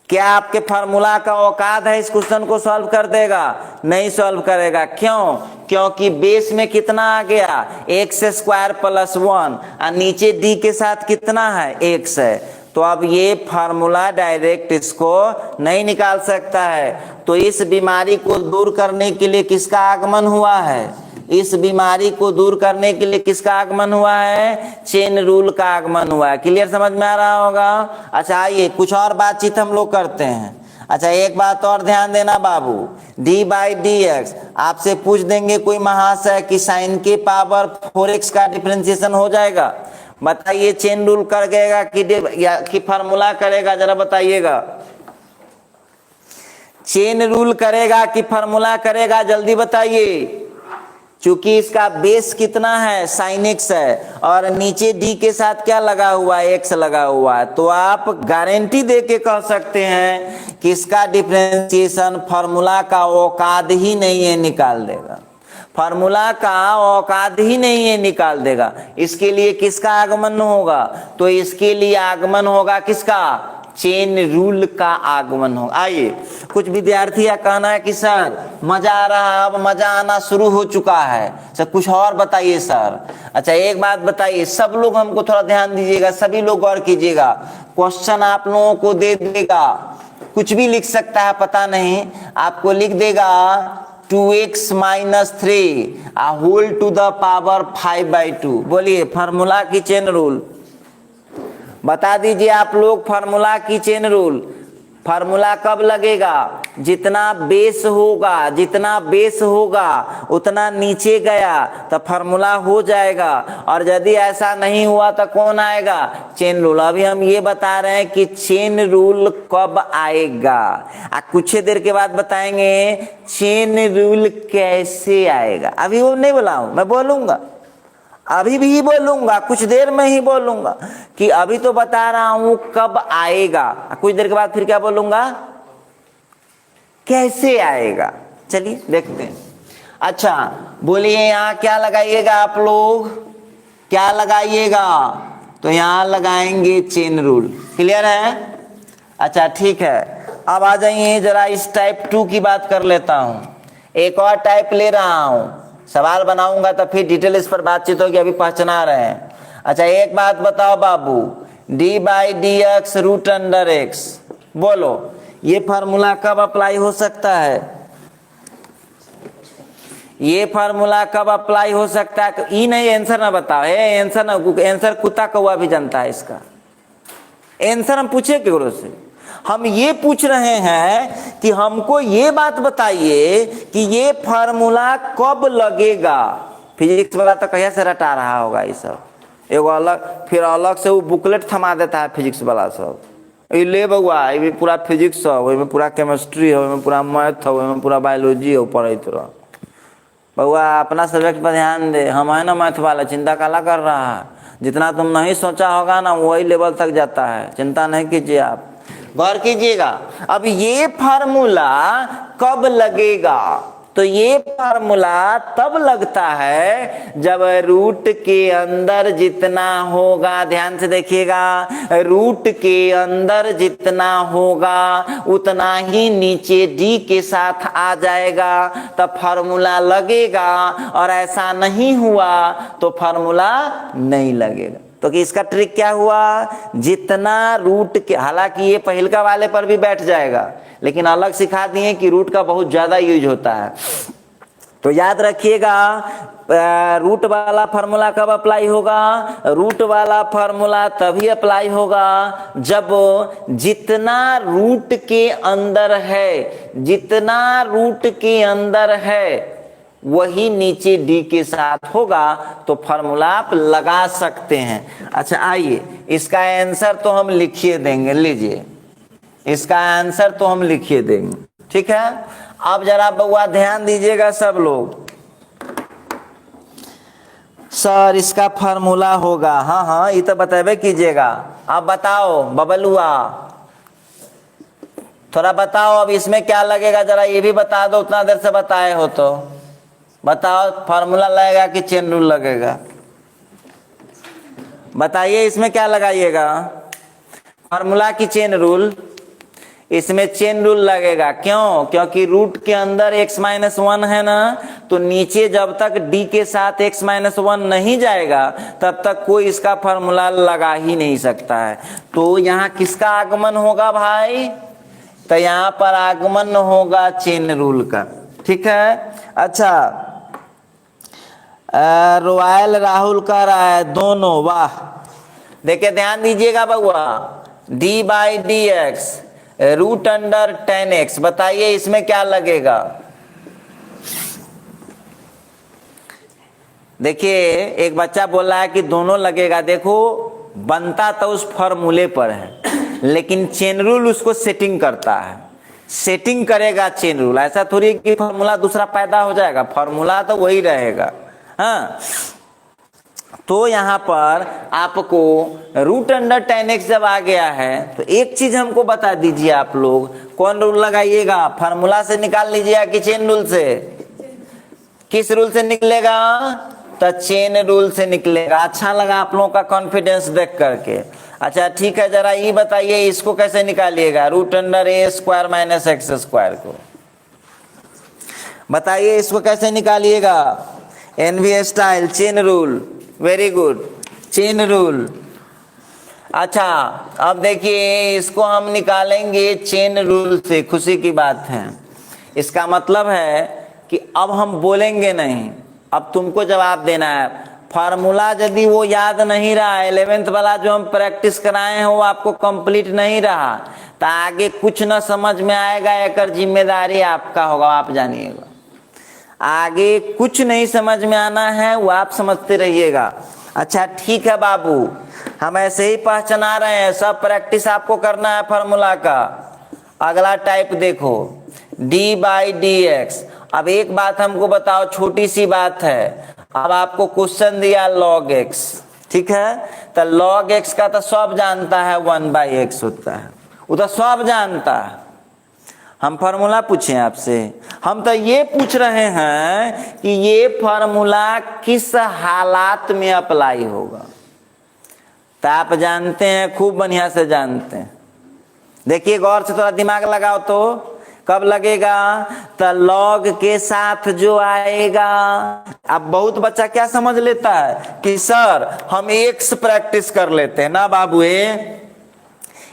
क्या आपके फार्मूला का औकात है इस क्वेश्चन को सॉल्व कर देगा? नहीं सॉल्व करेगा। क्यों? क्योंकि बेस में कितना आ गया, एक्स स्क्वायर प्लस 1, और नीचे डी के साथ कितना है, एक्स है। तो अब ये फार्मूला डायरेक्ट इसको नहीं निकाल सकता है। तो इस बीमारी को दूर करने के लिए किसका आगमन हुआ है? इस बीमारी को दूर करने के लिए किसका आगमन हुआ है? चेन रूल का आगमन हुआ है। क्लियर समझ में आ रहा होगा? अच्छा आइए कुछ और बातचीत हम लोग करते हैं। अच्छा एक बात और ध्यान देना बाबू, d बाई डी एक्स आपसे पूछ देंगे कोई महाशय कि साइन के पावर 4x का डिफरेंशिएशन हो जाएगा? बताइए चेन रूल करेगा कि फार्मूला करेगा, जरा बताइएगा। चेन रूल करेगा कि फार्मूला करेगा, जल्दी बताइए। क्योंकि इसका बेस कितना है, साइन एक्स है, और नीचे डी के साथ क्या लगा हुआ है, एक्स लगा हुआ है। तो आप गारंटी दे के कह सकते हैं कि इसका डिफरेंशिएशन फार्मूला का औकात ही नहीं है निकाल देगा, फार्मूला का औकात ही नहीं है निकाल देगा। इसके लिए किसका आगमन होगा, तो इसके लिए आगमन होगा किसका, चेन रूल का आगमन हो। आइए, कुछ विद्यार्थी का कहना है कि सर मजा आ रहा है, अब मजा आना शुरू हो चुका है, सर कुछ और बताइए सर। अच्छा एक बात बताइए, सब लोग हमको थोड़ा ध्यान दीजिएगा, सभी लोग गौर कीजिएगा। क्वेश्चन आप लोगों को दे देगा, कुछ भी लिख सकता है, पता नहीं, आपको लिख देगा 2x - 3 whole to the power 5/2। बोलिए फार्मूला की चेन रूल बता दीजिए आप लोग, फार्मूला की चेन रूल। फार्मूला कब लगेगा, जितना बेस होगा, जितना बेस होगा उतना नीचे गया तो फार्मूला हो जाएगा, और यदि ऐसा नहीं हुआ तो कौन आएगा, चेन रूल। अभी हम ये बता रहे हैं कि चेन रूल कब आएगा, कुछ देर के बाद बताएंगे चेन रूल कैसे आएगा। अभी वो नहीं बोला हूं, मैं बोलूंगा, अभी भी बोलूंगा, कुछ देर में ही बोलूंगा कि अभी तो बता रहा हूं कब आएगा, कुछ देर के बाद फिर क्या बोलूंगा, कैसे आएगा। चलिए देखते हैं। अच्छा बोलिए यहां क्या लगाइएगा आप लोग, क्या लगाइएगा, तो यहां लगाएंगे चेन रूल। क्लियर है, अच्छा ठीक है। अब आ जाइए जरा इस टाइप 2 की बात कर लेता हूं, एक और टाइप ले रहा हूं, सवाल बनाऊंगा तो फिर डिटेल इस पर बातचीत होगी, अभी पहचाना रहे हैं। अच्छा एक बात बताओ बाबू, d/dx √x, बोलो ये फार्मूला कब अप्लाई हो सकता है, ये फार्मूला कब अप्लाई हो सकता है। ई नहीं आंसर ना बताओ, आंसर ना, आंसर कुत्ता कौवा भी जानता है इसका। आंसर हम पूछे केवल से, हम ये पूछ रहे हैं कि हमको ये बात बताइए कि ये फार्मूला कब लगेगा। फिजिक्स वाला तो कहीं से रटा रहा होगा ये सब, एगो अलग, फिर अलग से वो बुकलेट थमा देता है फिजिक्स वाला सब, ये ले बउआ ये पूरा फिजिक्स हो, में पूरा केमिस्ट्री हो, में पूरा मैथ हो, में पूरा बायोलॉजी हो, पढ़ते रहो बउआ, अपना सब्जेक्ट पर ध्यान दे। हम है ना मैथ वाला, चिंता काला कर रहा है, जितना तुम नहीं सोचा होगा ना वही लेवल तक जाता है, चिंता नहीं कीजिए आप, गौर कीजिएगा। अब ये फार्मूला कब लगेगा, तो ये फार्मूला तब लगता है जब रूट के अंदर जितना होगा, ध्यान से देखिएगा, रूट के अंदर जितना होगा उतना ही नीचे डी के साथ आ जाएगा, तब फार्मूला लगेगा, और ऐसा नहीं हुआ तो फार्मूला नहीं लगेगा। तो कि इसका ट्रिक क्या हुआ, जितना रूट के, हालांकि ये पहिलका वाले पर भी बैठ जाएगा, लेकिन अलग सिखा दिए कि रूट का बहुत ज्यादा यूज होता है। तो याद रखिएगा रूट वाला फार्मूला कब अप्लाई होगा, रूट वाला फार्मूला तभी अप्लाई होगा जब जितना रूट के अंदर है, जितना रूट के अंदर है वही नीचे डी के साथ होगा, तो फार्मूला आप लगा सकते हैं। अच्छा आइए इसका आंसर तो हम लिखिए देंगे, लीजिए इसका आंसर तो हम लिखिए देंगे, ठीक है। अब जरा बउआ ध्यान दीजिएगा सब लोग, सर इसका फार्मूला होगा, हाँ हाँ ये तो बताबे कीजिएगा। अब बताओ बबलुआ, थोड़ा बताओ अब इसमें क्या लगेगा, जरा ये भी बता दो, उतना देर से बताए हो तो बताओ, फार्मूला लगेगा कि चेन रूल लगेगा, बताइए इसमें क्या लगाइएगा, फार्मूला की चेन रूल। इसमें चेन रूल लगेगा, क्यों, क्योंकि रूट के अंदर x-1 है ना, तो नीचे जब तक d के साथ x-1 नहीं जाएगा तब तक कोई इसका फार्मूला लगा ही नहीं सकता है। तो यहाँ किसका आगमन होगा भाई, तो यहाँ पर आगमन होगा चेन रूल का, ठीक है। अच्छा रॉयल राहुल कह रहा है दोनों, वाह, देखिए ध्यान दीजिएगा बउआ, d/dx √10x, बताइए इसमें क्या लगेगा, देखिए एक बच्चा बोल रहा है कि दोनों लगेगा। देखो बनता तो उस फॉर्मूले पर है, लेकिन चेन रूल उसको सेटिंग करता है, सेटिंग करेगा चेन रूल। ऐसा थोड़ी कि फॉर्मूला दूसरा पैदा हो जाएगा, फॉर्मूला तो वही रहेगा। हाँ, तो यहाँ पर आपको रूट अंडर टेन एक्स जब आ गया है तो एक चीज हमको बता दीजिए आप लोग, कौन रूल लगाइएगा? फार्मूला से निकाल लीजिएगा कि चेन रूल से? किस रूल से निकलेगा? तो चेन रूल से निकलेगा। अच्छा लगा आप लोगों का कॉन्फिडेंस देख करके। अच्छा ठीक है, जरा ये बताइए इसको कैसे निकालिएगा, root under a square minus x square को बताइए, इसको कैसे निकालिएगा? एनवी style chain rule, very good, chain rule. अच्छा अब देखिए इसको हम निकालेंगे चेन रूल से, खुशी की बात है। इसका मतलब है कि अब हम बोलेंगे नहीं, अब तुमको जवाब देना है। फार्मूला यदि वो याद नहीं रहा, 11th वाला जो हम प्रैक्टिस कराए हैं वो आपको कंप्लीट नहीं रहा, तो आगे कुछ न समझ में आएगा, एक जिम्मेदारी आपका होगा, आप जानिएगा। आगे कुछ नहीं समझ में आना है वो आप समझते रहिएगा। अच्छा ठीक है बाबू, हम ऐसे ही पहचाना रहे हैं, सब प्रैक्टिस आपको करना है फार्मूला का। अगला टाइप देखो, डी बाई डी एक्स। अब एक बात हमको बताओ, छोटी सी बात है, अब आपको क्वेश्चन दिया लॉग एक्स, ठीक है? तो लॉग एक्स का तो सब जानता है 1/x होता है, वो तो सब जानता है। हम फार्मूला पूछे आपसे, हम तो ये पूछ रहे हैं कि ये फार्मूला किस हालात में अप्लाई होगा। तो आप जानते हैं, खूब बढ़िया से जानते हैं। देखिए गौर से थोड़ा दिमाग लगाओ तो, कब लगेगा? तो लॉग के साथ जो आएगा। अब बहुत बच्चा क्या समझ लेता है कि सर हम एक्स प्रैक्टिस कर लेते हैं ना बाबू,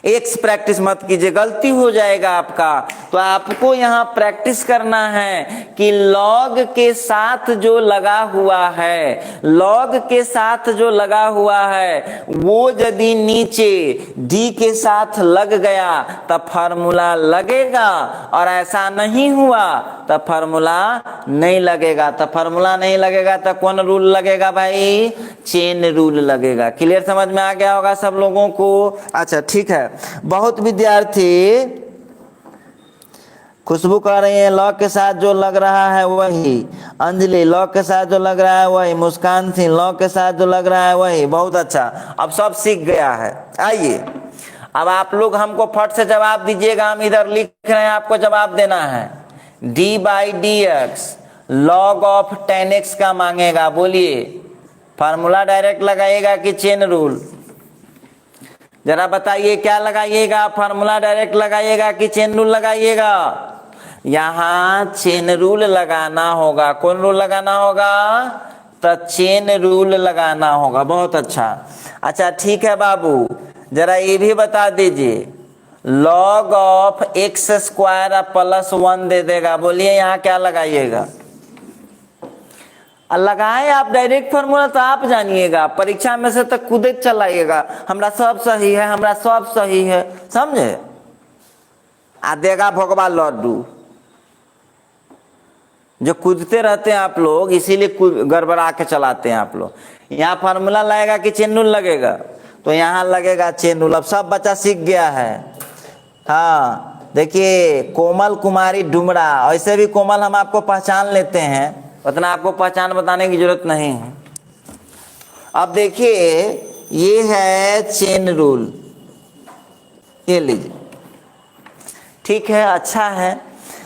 एक्स प्रैक्टिस मत कीजिए, गलती हो जाएगा आपका। तो आपको यहाँ प्रैक्टिस करना है कि लॉग के साथ जो लगा हुआ है, लॉग के साथ जो लगा हुआ है वो यदि नीचे डी के साथ लग गया तब फार्मूला लगेगा, और ऐसा नहीं हुआ तब फार्मूला नहीं लगेगा। तब फार्मूला नहीं लगेगा तो कौन रूल लगेगा भाई? चेन रूल लगेगा। क्लियर समझ में आ गया होगा सब लोगों को? अच्छा ठीक है, बहुत विद्यार्थी, खुशबू कह रही है लॉग के साथ जो लग रहा है वही, अंजलि लॉग के साथ जो लग रहा है वही, मुस्कान सिंह लॉग के साथ जो लग रहा है वही। बहुत अच्छा, अब सब सीख गया है। आइए अब आप लोग हमको फट से जवाब दीजिएगा, हम इधर लिख रहे हैं, आपको जवाब देना है। D by d x log of 10x का मांगेगा, बोलिए फार्मूला डायरेक्ट लगाइएगा कि चेन रूल? जरा बताइए क्या लगाइएगा, फार्मूला डायरेक्ट लगाइएगा कि चेन रूल लगाइएगा? यहाँ चेन रूल लगाना होगा। कौन रूल लगाना होगा? तो चेन रूल लगाना होगा। बहुत अच्छा। अच्छा ठीक है बाबू, जरा ये भी बता दीजिए, log of x square plus 1 दे देगा, बोलिए यहाँ क्या लगाइएगा? लगाए आप डायरेक्ट फार्मूला तो आप जानिएगा, परीक्षा में से तो खुद चलाइएगा, हमरा सब सही है, हमरा सब सही है, समझे? आ देगा भोगवा लड्डू। जो कूदते रहते हैं आप लोग, इसीलिए गड़बड़ा के चलाते हैं आप लोग। यहाँ फार्मूला लगेगा कि चेन रूल लगेगा? तो यहाँ लगेगा चेन रूल। अब सब बच्चा सीख गया है। हाँ देखिए, कोमल कुमारी डुमरा, ऐसे भी कोमल हम आपको पहचान लेते हैं, उतना आपको पहचान बताने की जरूरत नहीं है। अब देखिए ये है चेन रूल, ये लीजिए, ठीक है, अच्छा है।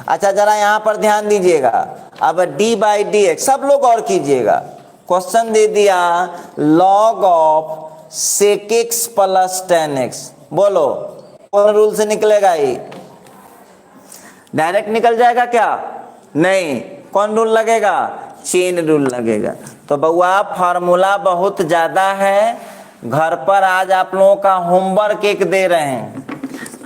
अच्छा जरा यहाँ पर ध्यान दीजिएगा, अब डी बाई डी एक्स सब लोग और कीजिएगा। क्वेश्चन दे दिया log of sec x plus 10x, बोलो कौन रूल से निकलेगा? ये डायरेक्ट निकल जाएगा क्या? नहीं, कौन रूल लगेगा? चेन रूल लगेगा। तो बउआ फार्मूला बहुत ज्यादा है, घर पर आज आप लोगों का होमवर्क एक दे रहे हैं,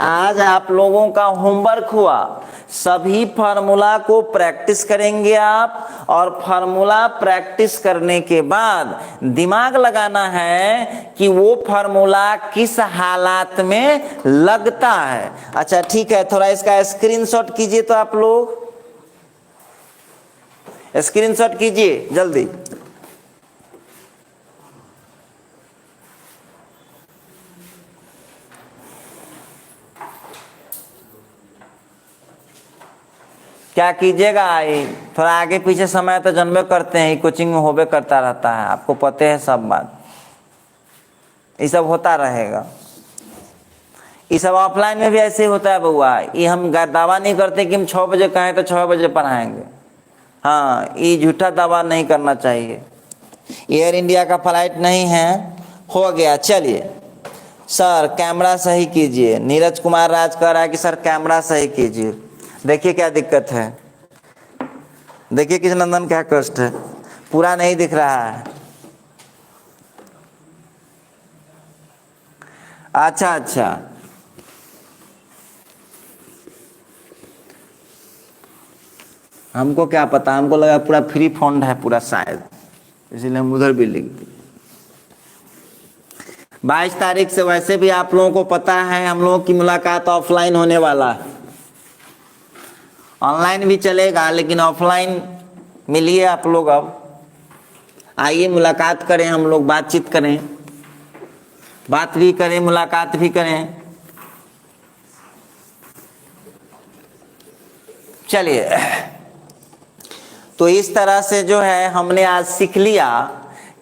आज आप लोगों का होमवर्क हुआ। सभी फार्मूला को प्रैक्टिस करेंगे आप, और फार्मूला प्रैक्टिस करने के बाद दिमाग लगाना है कि वो फार्मूला किस हालात में लगता है। अच्छा ठीक है, थोड़ा इसका स्क्रीनशॉट कीजिए तो आप लोग, स्क्रीनशॉट कीजिए जल्दी। क्या कीजिएगा, ये थोड़ा आगे पीछे समय तो जन्मे करते हैं, कोचिंग में होबे करता रहता है, आपको पता है सब बात, ये सब होता रहेगा। ये सब ऑफलाइन में भी ऐसे ही होता है बउआ। ये हम दावा नहीं करते कि हम 6 बजे कहें तो 6 बजे पढ़ाएंगे। हाँ, ये झूठा दावा नहीं करना चाहिए। एयर इंडिया का फ्लाइट नहीं है, हो गया। चलिए सर कैमरा सही कीजिए। नीरज कुमार राज कह रहा है कि सर कैमरा सही कीजिए। देखिए क्या दिक्कत है, देखिए किस नंदन क्या कष्ट है, पूरा नहीं दिख रहा है। अच्छा अच्छा, हमको क्या पता, हमको लगा पूरा फ्री फंड है पूरा शायद, इसीलिए हम उधर भी लिख दिए। 22 तारीख से वैसे भी आप लोगों को पता है हम लोगों की मुलाकात ऑफलाइन होने वाला है। ऑनलाइन भी चलेगा लेकिन ऑफलाइन मिलिए आप लोग। अब आइए मुलाकात करें, हम लोग बातचीत करें, बात भी करें मुलाकात भी करें। चलिए, तो इस तरह से जो है हमने आज सीख लिया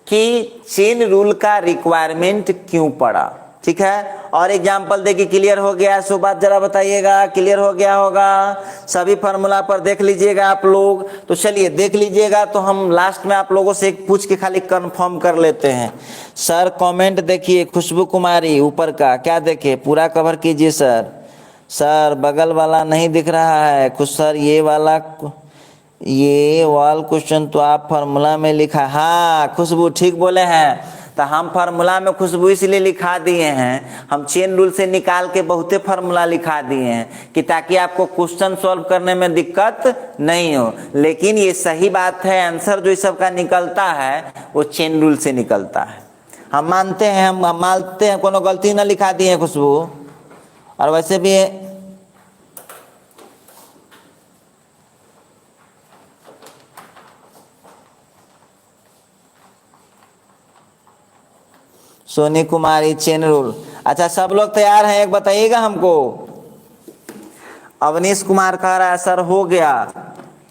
कि चेन रूल का रिक्वायरमेंट क्यों पड़ा। ठीक है, और एग्जाम्पल देखिए क्लियर हो गया। सो बात जरा बताइएगा, क्लियर हो गया होगा। सभी फार्मूला पर देख लीजिएगा आप लोग। तो चलिए देख लीजिएगा, तो हम लास्ट में आप लोगों से एक पूछ के खाली कंफर्म कर लेते हैं। सर कमेंट देखिए, खुशबू कुमारी ऊपर का क्या देखे, पूरा कवर कीजिए सर। सर बगल वाला नहीं दिख रहा है खुश सर, ये वाला, ये वाल क्वेश्चन तो आप फार्मूला में लिखा। हाँ खुशबू ठीक बोले हैं, तो हम फार्मूला में खुशबू इसलिए लिखा दिए हैं, हम चेन रूल से निकाल के बहुते फार्मूला लिखा दिए हैं कि ताकि आपको क्वेश्चन सॉल्व करने में दिक्कत नहीं हो। लेकिन ये सही बात है, आंसर जो इस सब का निकलता है वो चेन रूल से निकलता है। हम मानते हैं, हम मानते हैं, कोनो गलती ना लिखा दिए हैं खुशबू। और वैसे भी सोनी कुमारी चेन रूल। अच्छा सब लोग तैयार हैं, एक बताइएगा हमको। अवनीश कुमार कह रहा है सर हो गया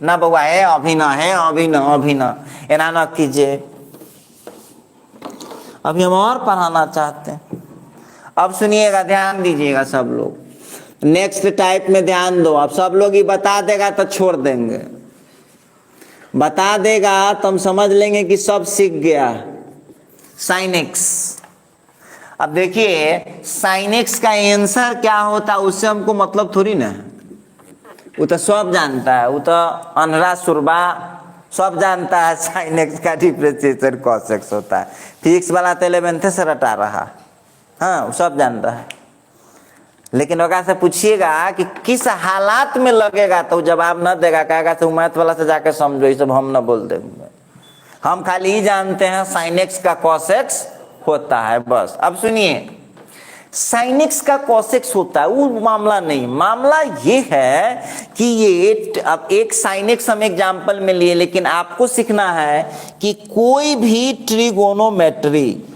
ना बउआ, है अभी ना, है अभी ना, अभी ना, एना ना कीजिए, अभी हम और पढ़ाना चाहते हैं। अब सुनिएगा, ध्यान दीजिएगा सब लोग, नेक्स्ट टाइप में ध्यान दो। अब सब लोग ये बता देगा तो छोड़ देंगे, बता देगा तो हम समझ लेंगे कि सब सीख गया। साइन एक्स, अब देखिए साइन एक्स का आंसर क्या होता है उससे हमको मतलब थोड़ी ना है, वो तो सब जानता है, वो तो अनरा सुरबा सब जानता है साइन एक्स का डिफरेंशिएशन कॉस एक्स होता है। फिजिक्स वाला तो 11th से रटा रहा, हाँ वो सब जानता है। लेकिन वगैरह से पूछिएगा कि किस हालात में लगेगा तो जवाब न देगा, कहेगा तो मैथ वाला से जाकर समझो, ये सब हम न बोल देंगे। हम खाली ही जानते हैं साइन एक्स का कॉस एक्स होता है बस। अब सुनिए, साइन एक्स का कॉस एक्स होता है वो मामला नहीं, मामला ये है कि ये अब एक साइन एक्स हम एग्जाम्पल में लिए, लेकिन आपको सीखना है कि कोई भी ट्रिगोनोमेट्री,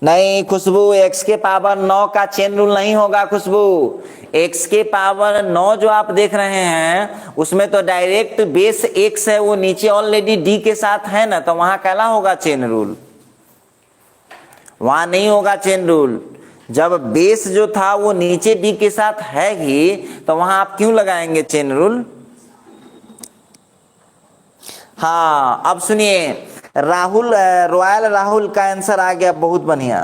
नहीं खुशबू x के पावर 9 का चेन रूल नहीं होगा खुशबू। x के पावर 9 जो आप देख रहे हैं उसमें तो डायरेक्ट बेस x है, वो नीचे ऑलरेडी d के साथ है ना, तो वहां कैला होगा चेन रूल, वहां नहीं होगा चेन रूल। जब बेस जो था वो नीचे d के साथ है ही, तो वहां आप क्यों लगाएंगे चेन रूल। हाँ अब सुनिए, राहुल रॉयल राहुल का आंसर आ गया, बहुत बढ़िया।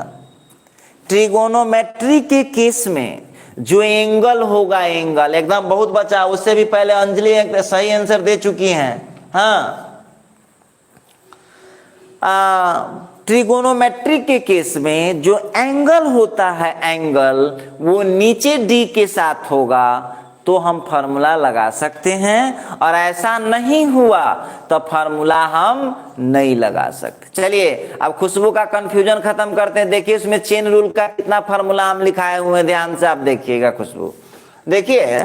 ट्रिगोनोमेट्री के केस में जो एंगल होगा, एंगल एकदम बहुत बचा, उससे भी पहले अंजलि एक सही आंसर दे चुकी हैं। हाँ ट्रिगोनोमेट्री के केस में जो एंगल होता है, एंगल वो नीचे डी के साथ होगा तो हम फार्मूला लगा सकते हैं, और ऐसा नहीं हुआ तो फार्मूला हम नहीं लगा सकते। चलिए अब खुशबू का कंफ्यूजन खत्म करते हैं। देखिए उसमें चेन रूल का कितना फार्मूला हम लिखाए हुए हैं, ध्यान से आप देखिएगा खुशबू। देखिए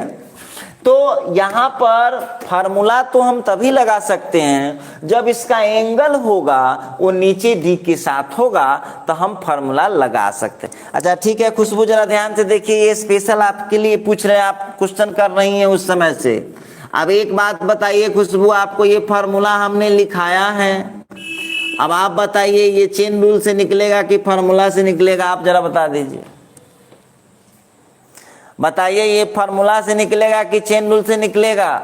तो यहां पर फार्मूला तो हम तभी लगा सकते हैं जब इसका एंगल होगा वो नीचे डी के साथ होगा, तो हम फार्मूला लगा सकते हैं। अच्छा ठीक है खुशबू, जरा ध्यान से देखिए, ये स्पेशल आपके लिए पूछ रहे हैं, आप क्वेश्चन कर रही हैं उस समय से। अब एक बात बताइए खुशबू, आपको ये फार्मूला हमने लिखाया है, अब आप बताइए ये चेन रूल से निकलेगा कि फार्मूला से निकलेगा, आप जरा बता दीजिए। बताइए ये फार्मूला से निकलेगा कि चेन रूल से निकलेगा?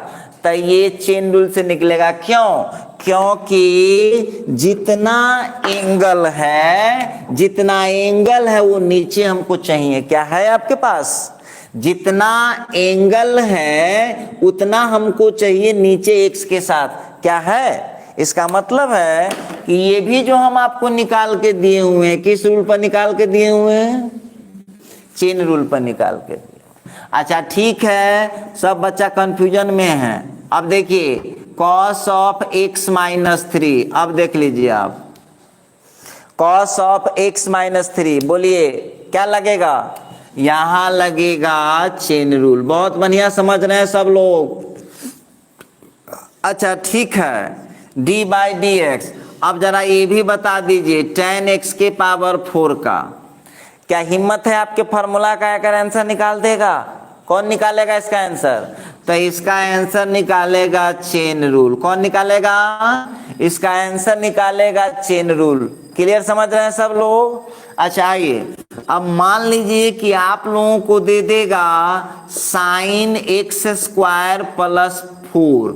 तो ये चेन रूल से निकलेगा। क्यों? क्योंकि जितना एंगल है वो नीचे हमको चाहिए। क्या है आपके पास? जितना एंगल है उतना हमको चाहिए नीचे एक्स के साथ। क्या है? इसका मतलब है कि ये भी जो हम आपको निकाल के दिए हुए हैं, किस रूल पर निकाल के दिए हुए हैं? चेन रूल पर निकाल के दिए। अच्छा ठीक है, सब बच्चा कंफ्यूजन में है। अब देखिए cos ऑफ x माइनस 3, अब देख लीजिए आप, cos ऑफ x माइनस 3, बोलिए क्या लगेगा? यहां लगेगा चेन रूल। बहुत बढ़िया समझ रहे हैं सब लोग। अच्छा ठीक है, d बाई डी एक्स। अब जरा ये भी बता दीजिए tan x के पावर 4 का, क्या हिम्मत है आपके फार्मूला का अगर आंसर निकाल देगा? कौन निकालेगा इसका आंसर? तो इसका आंसर निकालेगा चेन रूल। कौन निकालेगा? इसका आंसर निकालेगा चेन रूल। क्लियर समझ रहे हैं सब लोग? अच्छा आइए, अब मान लीजिए कि आप लोगों को दे देगा साइन एक्स स्क्वायर प्लस 4।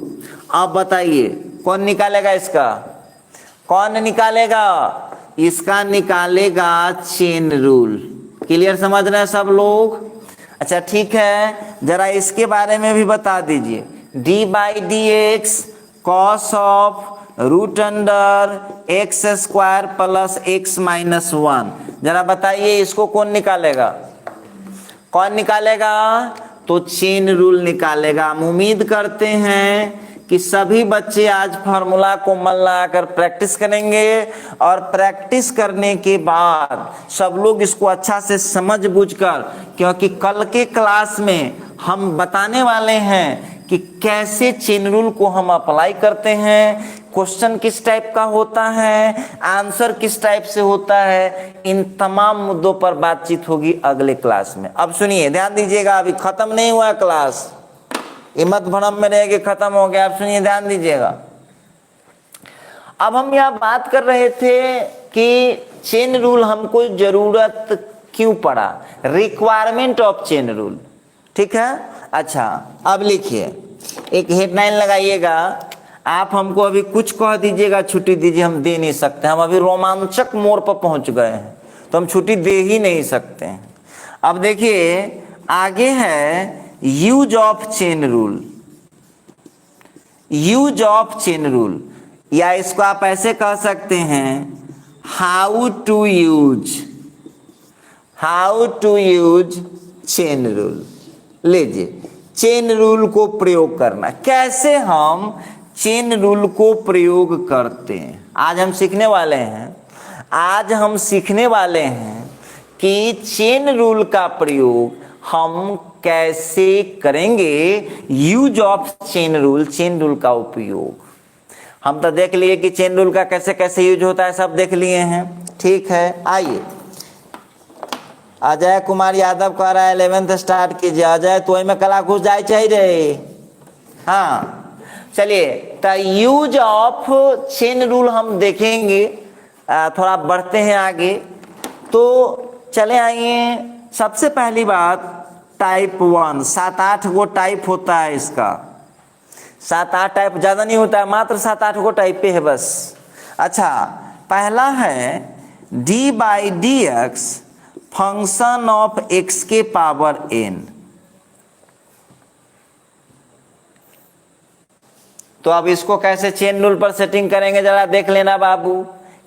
अब बताइए कौन निकालेगा इसका? कौन निकालेगा? इसका निकालेगा चेन रूल। क्लियर समझ रहे हैं सब लोग? अच्छा ठीक है, जरा इसके बारे में भी बता दीजिए। D by d x cos of root under x square plus x minus 1। जरा बताइए इसको कौन निकालेगा? कौन निकालेगा? तो चेन रूल निकालेगा। हम उम्मीद करते हैं कि सभी बच्चे आज फार्मूला को मन लगाकर प्रैक्टिस करेंगे, और प्रैक्टिस करने के बाद सब लोग इसको अच्छा से समझ बूझकर, क्योंकि कल के क्लास में हम बताने वाले हैं कि कैसे चेन रूल को हम अप्लाई करते हैं, क्वेश्चन किस टाइप का होता है, आंसर किस टाइप से होता है, इन तमाम मुद्दों पर बातचीत होगी अगले क्लास में। अब सुनिए, ध्यान दीजिएगा, अभी खत्म नहीं हुआ क्लास, हिम्मत भरम में रह के खत्म हो गया। आप सुनिए, ध्यान दीजिएगा। अब हम यह बात कर रहे थे कि चेन रूल हमको जरूरत क्यों पड़ा, रिक्वायरमेंट ऑफ चेन रूल। ठीक है, अच्छा अब लिखिए, एक हेडलाइन लगाइएगा। आप हमको अभी कुछ कह दीजिएगा, छुट्टी दीजिए, हम दे नहीं सकते। हम अभी रोमांचक मोड़ पर पहुंच गए हैं, तो हम छुट्टी दे ही नहीं सकते हैं। अब देखिए आगे है use of chain rule. Use of chain rule, या इसको आप ऐसे कह सकते हैं how to use chain rule. लीजिए, चेन रूल को प्रयोग करना, कैसे हम चेन रूल को प्रयोग करते हैं, आज हम सीखने वाले हैं। आज हम सीखने वाले हैं कि चेन रूल का प्रयोग हम कैसे करेंगे। यूज ऑफ चेन रूल का उपयोग हम तो देख लिए कि चेन रूल का कैसे कैसे यूज होता है, सब देख लिए हैं। ठीक है, आइए, अजय कुमार यादव कह रहा है 11th स्टार्ट कीजिए। अजय तो में कला घुस जाए चाहिए। हाँ चलिए, तो यूज ऑफ चेन रूल हम देखेंगे, थोड़ा बढ़ते हैं आगे। तो चले आइए, सबसे पहली बात टाइप 1, 7-8 गो टाइप होता है इसका, 7-8 टाइप, ज़्यादा नहीं होता है, मात्र 7-8 गो टाइप पे है बस। अच्छा, पहला है D by d x function of x के पावर n। तो अब इसको कैसे चेन रूल पर सेटिंग करेंगे, जरा देख लेना बाबू,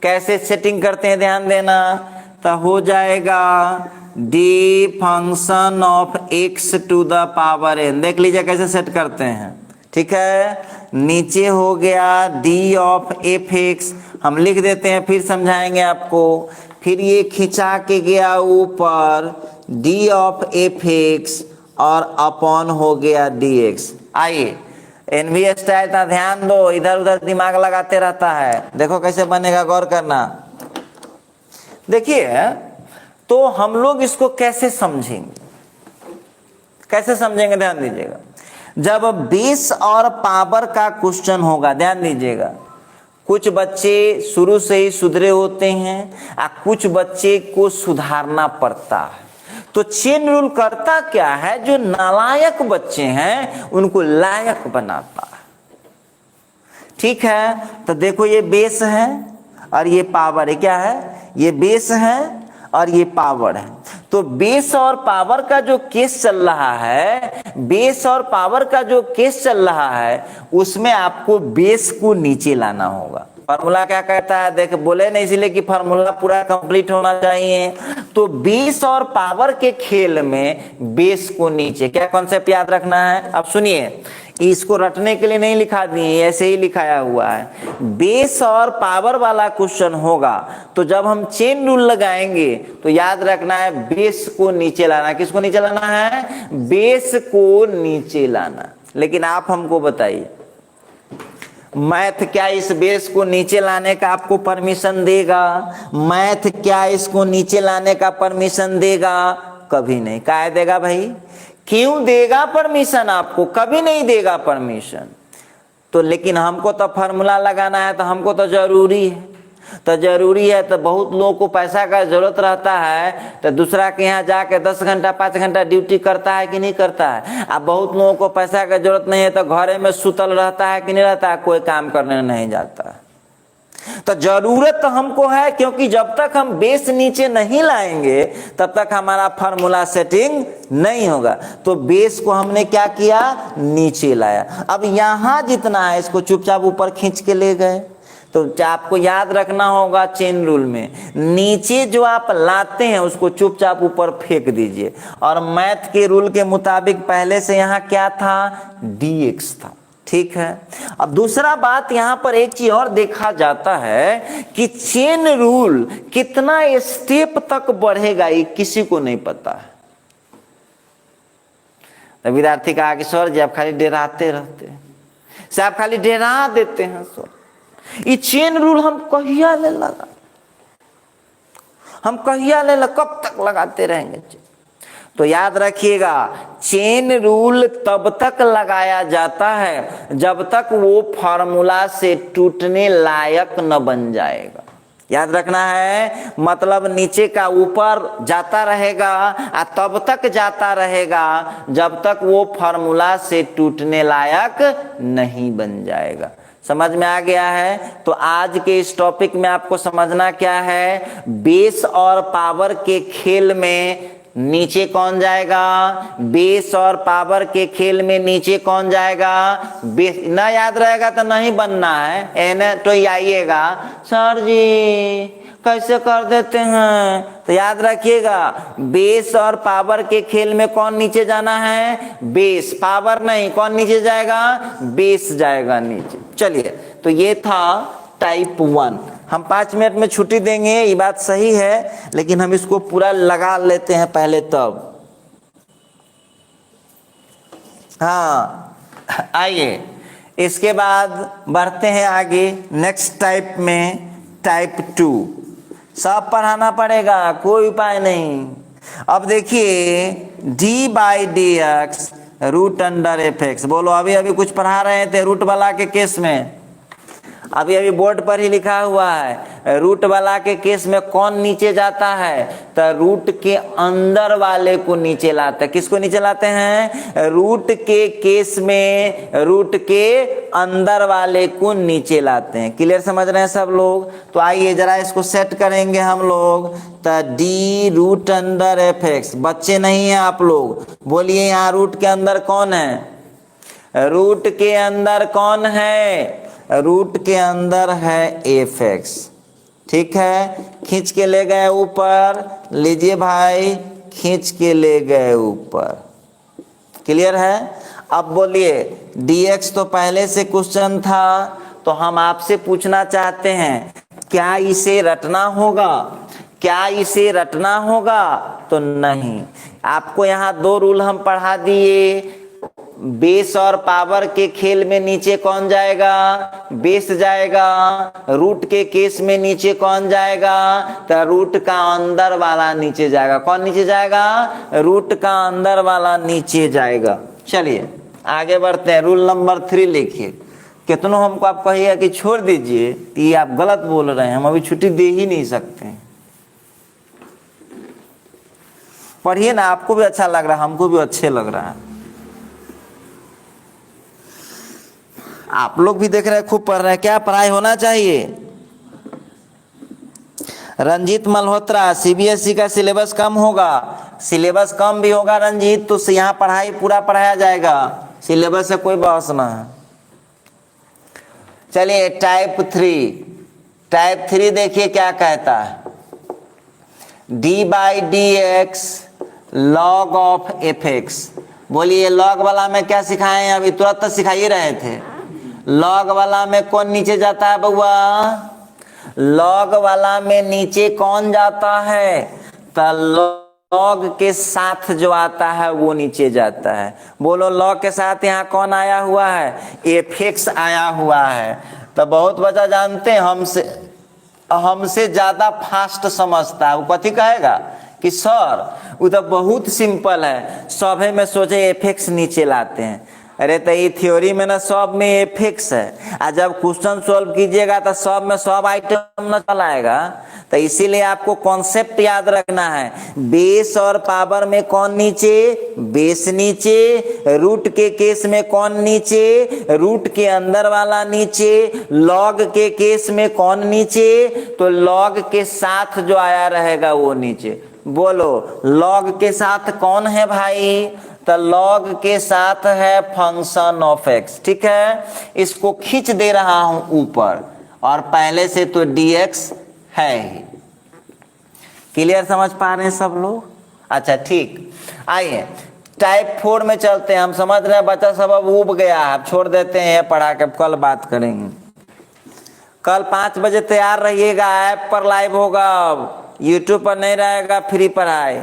कैसे सेटिंग करते हैं, ध्यान देना। तो हो जाएगा d function of x to the power n। देख लीजिए कैसे सेट करते हैं। ठीक है, नीचे हो गया डी ऑफ एफ एक्स, हम लिख देते हैं, फिर समझाएंगे आपको। फिर ये खिंचा के गया ऊपर डी ऑफ एफ एक्स, और अपॉन हो गया dx। आइए एनवी स्टाइल का ध्यान दो, इधर उधर दिमाग लगाते रहता है। देखो कैसे बनेगा, गौर करना। देखिए तो हम लोग इसको कैसे समझेंगे, कैसे समझेंगे, ध्यान दीजिएगा। जब बेस और पावर का क्वेश्चन होगा, ध्यान दीजिएगा, कुछ बच्चे शुरू से ही सुधरे होते हैं और कुछ बच्चे को सुधारना पड़ता है। तो चेन रूल करता क्या है, जो नालायक बच्चे हैं उनको लायक बनाता है। ठीक है, तो देखो ये बेस है और ये पावर है। क्या है, ये बेस है और ये पावर है। तो बेस और पावर का जो केस चल रहा है, बेस और पावर का जो केस चल रहा है, उसमें आपको बेस को नीचे लाना होगा। फार्मूला क्या कहता है, देख बोले नहीं इसलिए कि फार्मूला पूरा कंप्लीट होना चाहिए। तो बेस और पावर के खेल में बेस को नीचे, क्या कॉन्सेप्ट याद रखना है। अब सुनिए, इसको रटने के लिए नहीं लिखा दिए, ऐसे ही लिखाया हुआ है। बेस और पावर वाला क्वेश्चन होगा तो जब हम चेन रूल लगाएंगे तो याद रखना है बेस को नीचे लाना। किसको नीचे लाना है, बेस को नीचे लाना। लेकिन आप हमको बताइए, मैथ क्या इस बेस को नीचे लाने का आपको परमिशन देगा? मैथ क्या इसको नीचे लाने का परमिशन देगा? कभी नहीं। क्या देगा भाई, क्यों देगा परमिशन? आपको कभी नहीं देगा परमिशन। तो लेकिन हमको तो फार्मूला लगाना है, तो हमको तो जरूरी है। तो जरूरी है तो बहुत लोगों को पैसा का जरूरत रहता है, तो दूसरा के यहाँ जाके 10 घंटा 5 घंटा ड्यूटी करता है कि नहीं करता है। अब बहुत लोगों को पैसा का जरूरत नहीं है तो घरे में सुतल रहता है कि नहीं रहता है, कोई काम करने नहीं जाता। तो जरूरत तो हमको है, क्योंकि जब तक हम बेस नीचे नहीं लाएंगे तब तक हमारा फार्मूला सेटिंग नहीं होगा। तो बेस को हमने क्या किया, नीचे लाया। अब यहां जितना है इसको चुपचाप ऊपर खींच के ले गए। तो आपको याद रखना होगा चेन रूल में, नीचे जो आप लाते हैं उसको चुपचाप ऊपर फेंक दीजिए। और मैथ के रूल के मुताबिक पहले से यहाँ क्या था, dx था। ठीक है, अब दूसरा बात यहां पर एक चीज और देखा जाता है कि चेन रूल कितना स्टेप तक बढ़ेगा ये किसी को नहीं पता है। तो विद्यार्थी कहा कि सर जी आप खाली डराते रहते हैं, से आप खाली डरा देते हैं सर, ये चेन रूल हम कहिया ले लगा, हम कहिया ले लगा, कब तक लगाते रहेंगे। तो याद रखिएगा, चेन रूल तब तक लगाया जाता है जब तक वो फार्मूला से टूटने लायक न बन जाएगा। याद रखना है, मतलब नीचे का ऊपर जाता रहेगा और तब तक जाता रहेगा जब तक वो फार्मूला से टूटने लायक नहीं बन जाएगा। समझ में आ गया है? तो आज के इस टॉपिक में आपको समझना क्या है, बेस और पावर के खेल में नीचे कौन जाएगा, बेस और पावर के खेल में नीचे कौन जाएगा, बेस ना याद रहेगा तो नहीं बनना है। एने तो आइएगा सर जी कैसे कर देते हैं, तो याद रखिएगा बेस और पावर के खेल में कौन नीचे जाना है, बेस, पावर नहीं। कौन नीचे जाएगा, बेस जाएगा नीचे। चलिए, तो ये था टाइप 1। हम 5 मिनट में छुट्टी देंगे, ये बात सही है, लेकिन हम इसको पूरा लगा लेते हैं पहले तब। हाँ, आइए इसके बाद बढ़ते हैं आगे नेक्स्ट टाइप में, टाइप 2। सब पढ़ाना पड़ेगा, कोई उपाय नहीं। अब देखिए d/dx रूट अंडर fx। बोलो, अभी कुछ पढ़ा रहे थे रूट वाला के केस में, अभी बोर्ड पर ही लिखा हुआ है। रूट वाला के केस में कौन नीचे जाता है, तो रूट के अंदर वाले को नीचे लाते हैं। किसको नीचे लाते हैं, रूट के केस में रूट के अंदर वाले को नीचे लाते हैं। क्लियर समझ रहे हैं सब लोग? तो आइए जरा इसको सेट करेंगे हम लोग। तो d रूट अंडर fx, बच्चे नहीं है आप लोग, बोलिए यहाँ रूट के अंदर कौन है, रूट के अंदर कौन है, रूट के अंदर है fx। ठीक है, खींच के ले गए ऊपर, लीजिए भाई खींच के ले गए ऊपर। क्लियर है? अब बोलिए dx तो पहले से क्वेश्चन था, तो हम आपसे पूछना चाहते हैं क्या इसे रटना होगा, क्या इसे रटना होगा? तो नहीं, आपको यहाँ 2 रूल हम पढ़ा दिए। बेस और पावर के खेल में नीचे कौन जाएगा? बेस जाएगा। रूट के केस में नीचे कौन जाएगा? तो रूट का अंदर वाला नीचे जाएगा। कौन नीचे जाएगा? रूट का अंदर वाला नीचे जाएगा। चलिए आगे बढ़ते हैं। रूल नंबर 3 लिखिए। कितनों हमको आप कहिएगा कि छोड़ दीजिए, ये आप गलत बोल रहे हैं, हम अभी छुट्टी दे ही नहीं सकते। पढ़िए ना, आपको भी अच्छा लग रहा है, हमको भी अच्छे लग रहा है। आप लोग भी देख रहे हैं, खूब पढ़ रहे हैं। क्या पढ़ाई होना चाहिए? रंजीत मल्होत्रा, सीबीएसई का सिलेबस कम होगा। सिलेबस कम भी होगा रंजीत, तो यहाँ पढ़ाई पूरा पढ़ाया जाएगा, सिलेबस से कोई बहस ना है। चलिए टाइप 3 देखिए क्या कहता है। d/dx log of f(x). बोलिए लॉग वाला में क्या सिखाए हैं? अभी तुरंत तो सिखा ही रहे थे। लॉग वाला में कौन नीचे जाता है बउआ? लॉग वाला में नीचे कौन जाता है? तो लॉग के साथ जो आता है वो नीचे जाता है। बोलो लॉग के साथ यहाँ कौन आया हुआ है? f(x) आया हुआ है। तो बहुत बच्चा जानते हैं हमसे ज्यादा फास्ट समझता है। वो कथी कहेगा कि सर वो तो बहुत सिंपल है, सभे में सोचे f(x) नीचे लाते हैं। अरे तो ये थ्योरी में ना सब में f(x) है, और जब क्वेश्चन सॉल्व कीजिएगा तो सब में सब आइटम न चल आएगा। तो इसीलिए आपको कॉन्सेप्ट याद रखना है। बेस और पावर में कौन नीचे? बेस नीचे। रूट के केस में कौन नीचे? रूट के अंदर वाला नीचे। लॉग के केस में कौन नीचे? तो लॉग के साथ जो आया रहेगा वो नीचे। बोलो लॉग के साथ कौन है भाई? तो लॉग के साथ है फंक्शन ऑफ x। ठीक है, इसको खींच दे रहा हूं ऊपर, और पहले से तो dx है ही। क्लियर समझ पा रहे हैं सब लोग? अच्छा ठीक, आइए टाइप 4 में चलते हैं। हम समझ रहे हैं बच्चा सब अब उब गया है, अब छोड़ देते हैं पढ़ा के, कल बात करेंगे। कल 5 बजे तैयार रहिएगा, ऐप पर लाइव होगा, यूट्यूब पर नहीं रहेगा फ्री पढ़ाई।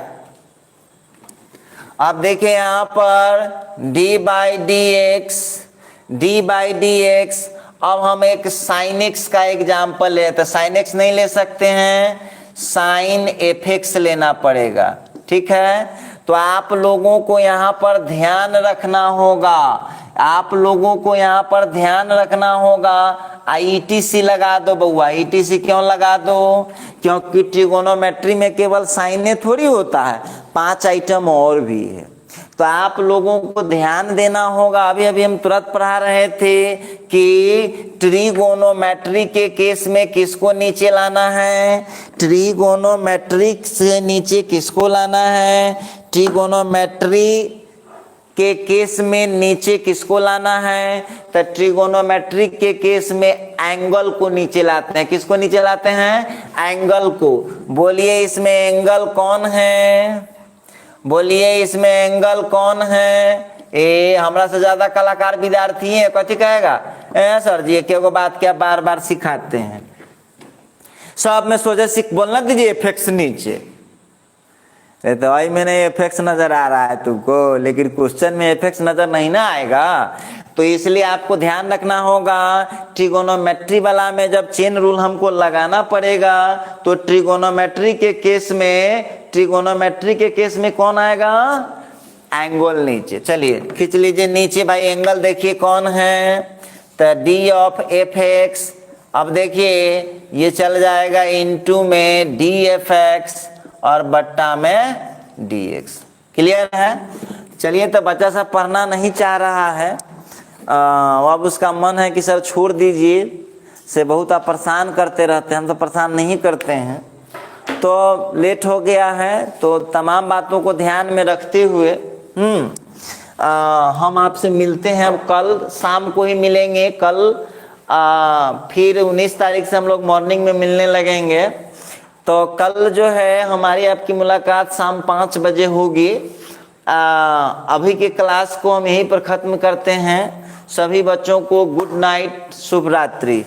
अब देखिए यहाँ पर d/dx। अब हम एक sin x का एग्जाम्पल लेते हैं। sin x नहीं ले सकते हैं, sin f(x) लेना पड़ेगा। ठीक है, तो आप लोगों को यहाँ पर ध्यान रखना होगा, आप लोगों को यहाँ पर ध्यान रखना होगा। ETC लगा दो बउआ। ETC क्यों लगा दो? क्योंकि ट्रिगोनोमेट्री में केवल साइने थोड़ी होता है, 5 आइटम और भी है। तो आप लोगों को ध्यान देना होगा। अभी हम तुरंत पढ़ा रहे थे कि ट्रिगोनोमेट्री के केस में किसको नीचे लाना है? ट्रिगोनोमेट्री से नीचे किसको लाना है? ट्रिगोनोमेट्री के केस में नीचे किसको लाना है? तो ट्रिगोनोमेट्री के केस में एंगल को नीचे लाते हैं। किसको नीचे लाते हैं? एंगल को। बोलिए इसमें एंगल कौन है? बोलिए इसमें एंगल कौन है? हमरा से ज्यादा कलाकार विद्यार्थी है, कथी कहेगा? सर जी एक बात क्या बार बार सिखाते हैं, सब में सोचे बोलना दीजिए f(x) नीचे। तो आई मैंने f(x) नजर आ रहा है तुमको, लेकिन क्वेश्चन में f(x) नजर नहीं ना आएगा। तो इसलिए आपको ध्यान रखना होगा, ट्रिगोनोमेट्री वाला में जब चेन रूल हमको लगाना पड़ेगा, तो ट्रिगोनोमेट्री के केस में कौन आएगा? एंगल नीचे। चलिए खींच लीजिए नीचे भाई एंगल। देखिए कौन है? तो d ऑफ f(x). अब देखिए ये चल जाएगा इनटू में df(x) और बट्टा में dx। क्लियर है? चलिए, तो बच्चा सब पढ़ना नहीं चाह रहा है, अब उसका मन है कि सर छोड़ दीजिए, से बहुत आप परेशान करते रहते हैं। हम तो परेशान नहीं करते हैं। तो लेट हो गया है, तो तमाम बातों को ध्यान में रखते हुए हम आपसे मिलते हैं। अब कल शाम को ही मिलेंगे। कल फिर 19 तारीख से हम लोग मॉर्निंग में मिलने लगेंगे। तो कल जो है हमारी आपकी मुलाकात शाम 5 बजे होगी। अभी के क्लास को हम यहीं पर ख़त्म करते हैं। सभी बच्चों को गुड नाइट, शुभ रात्रि।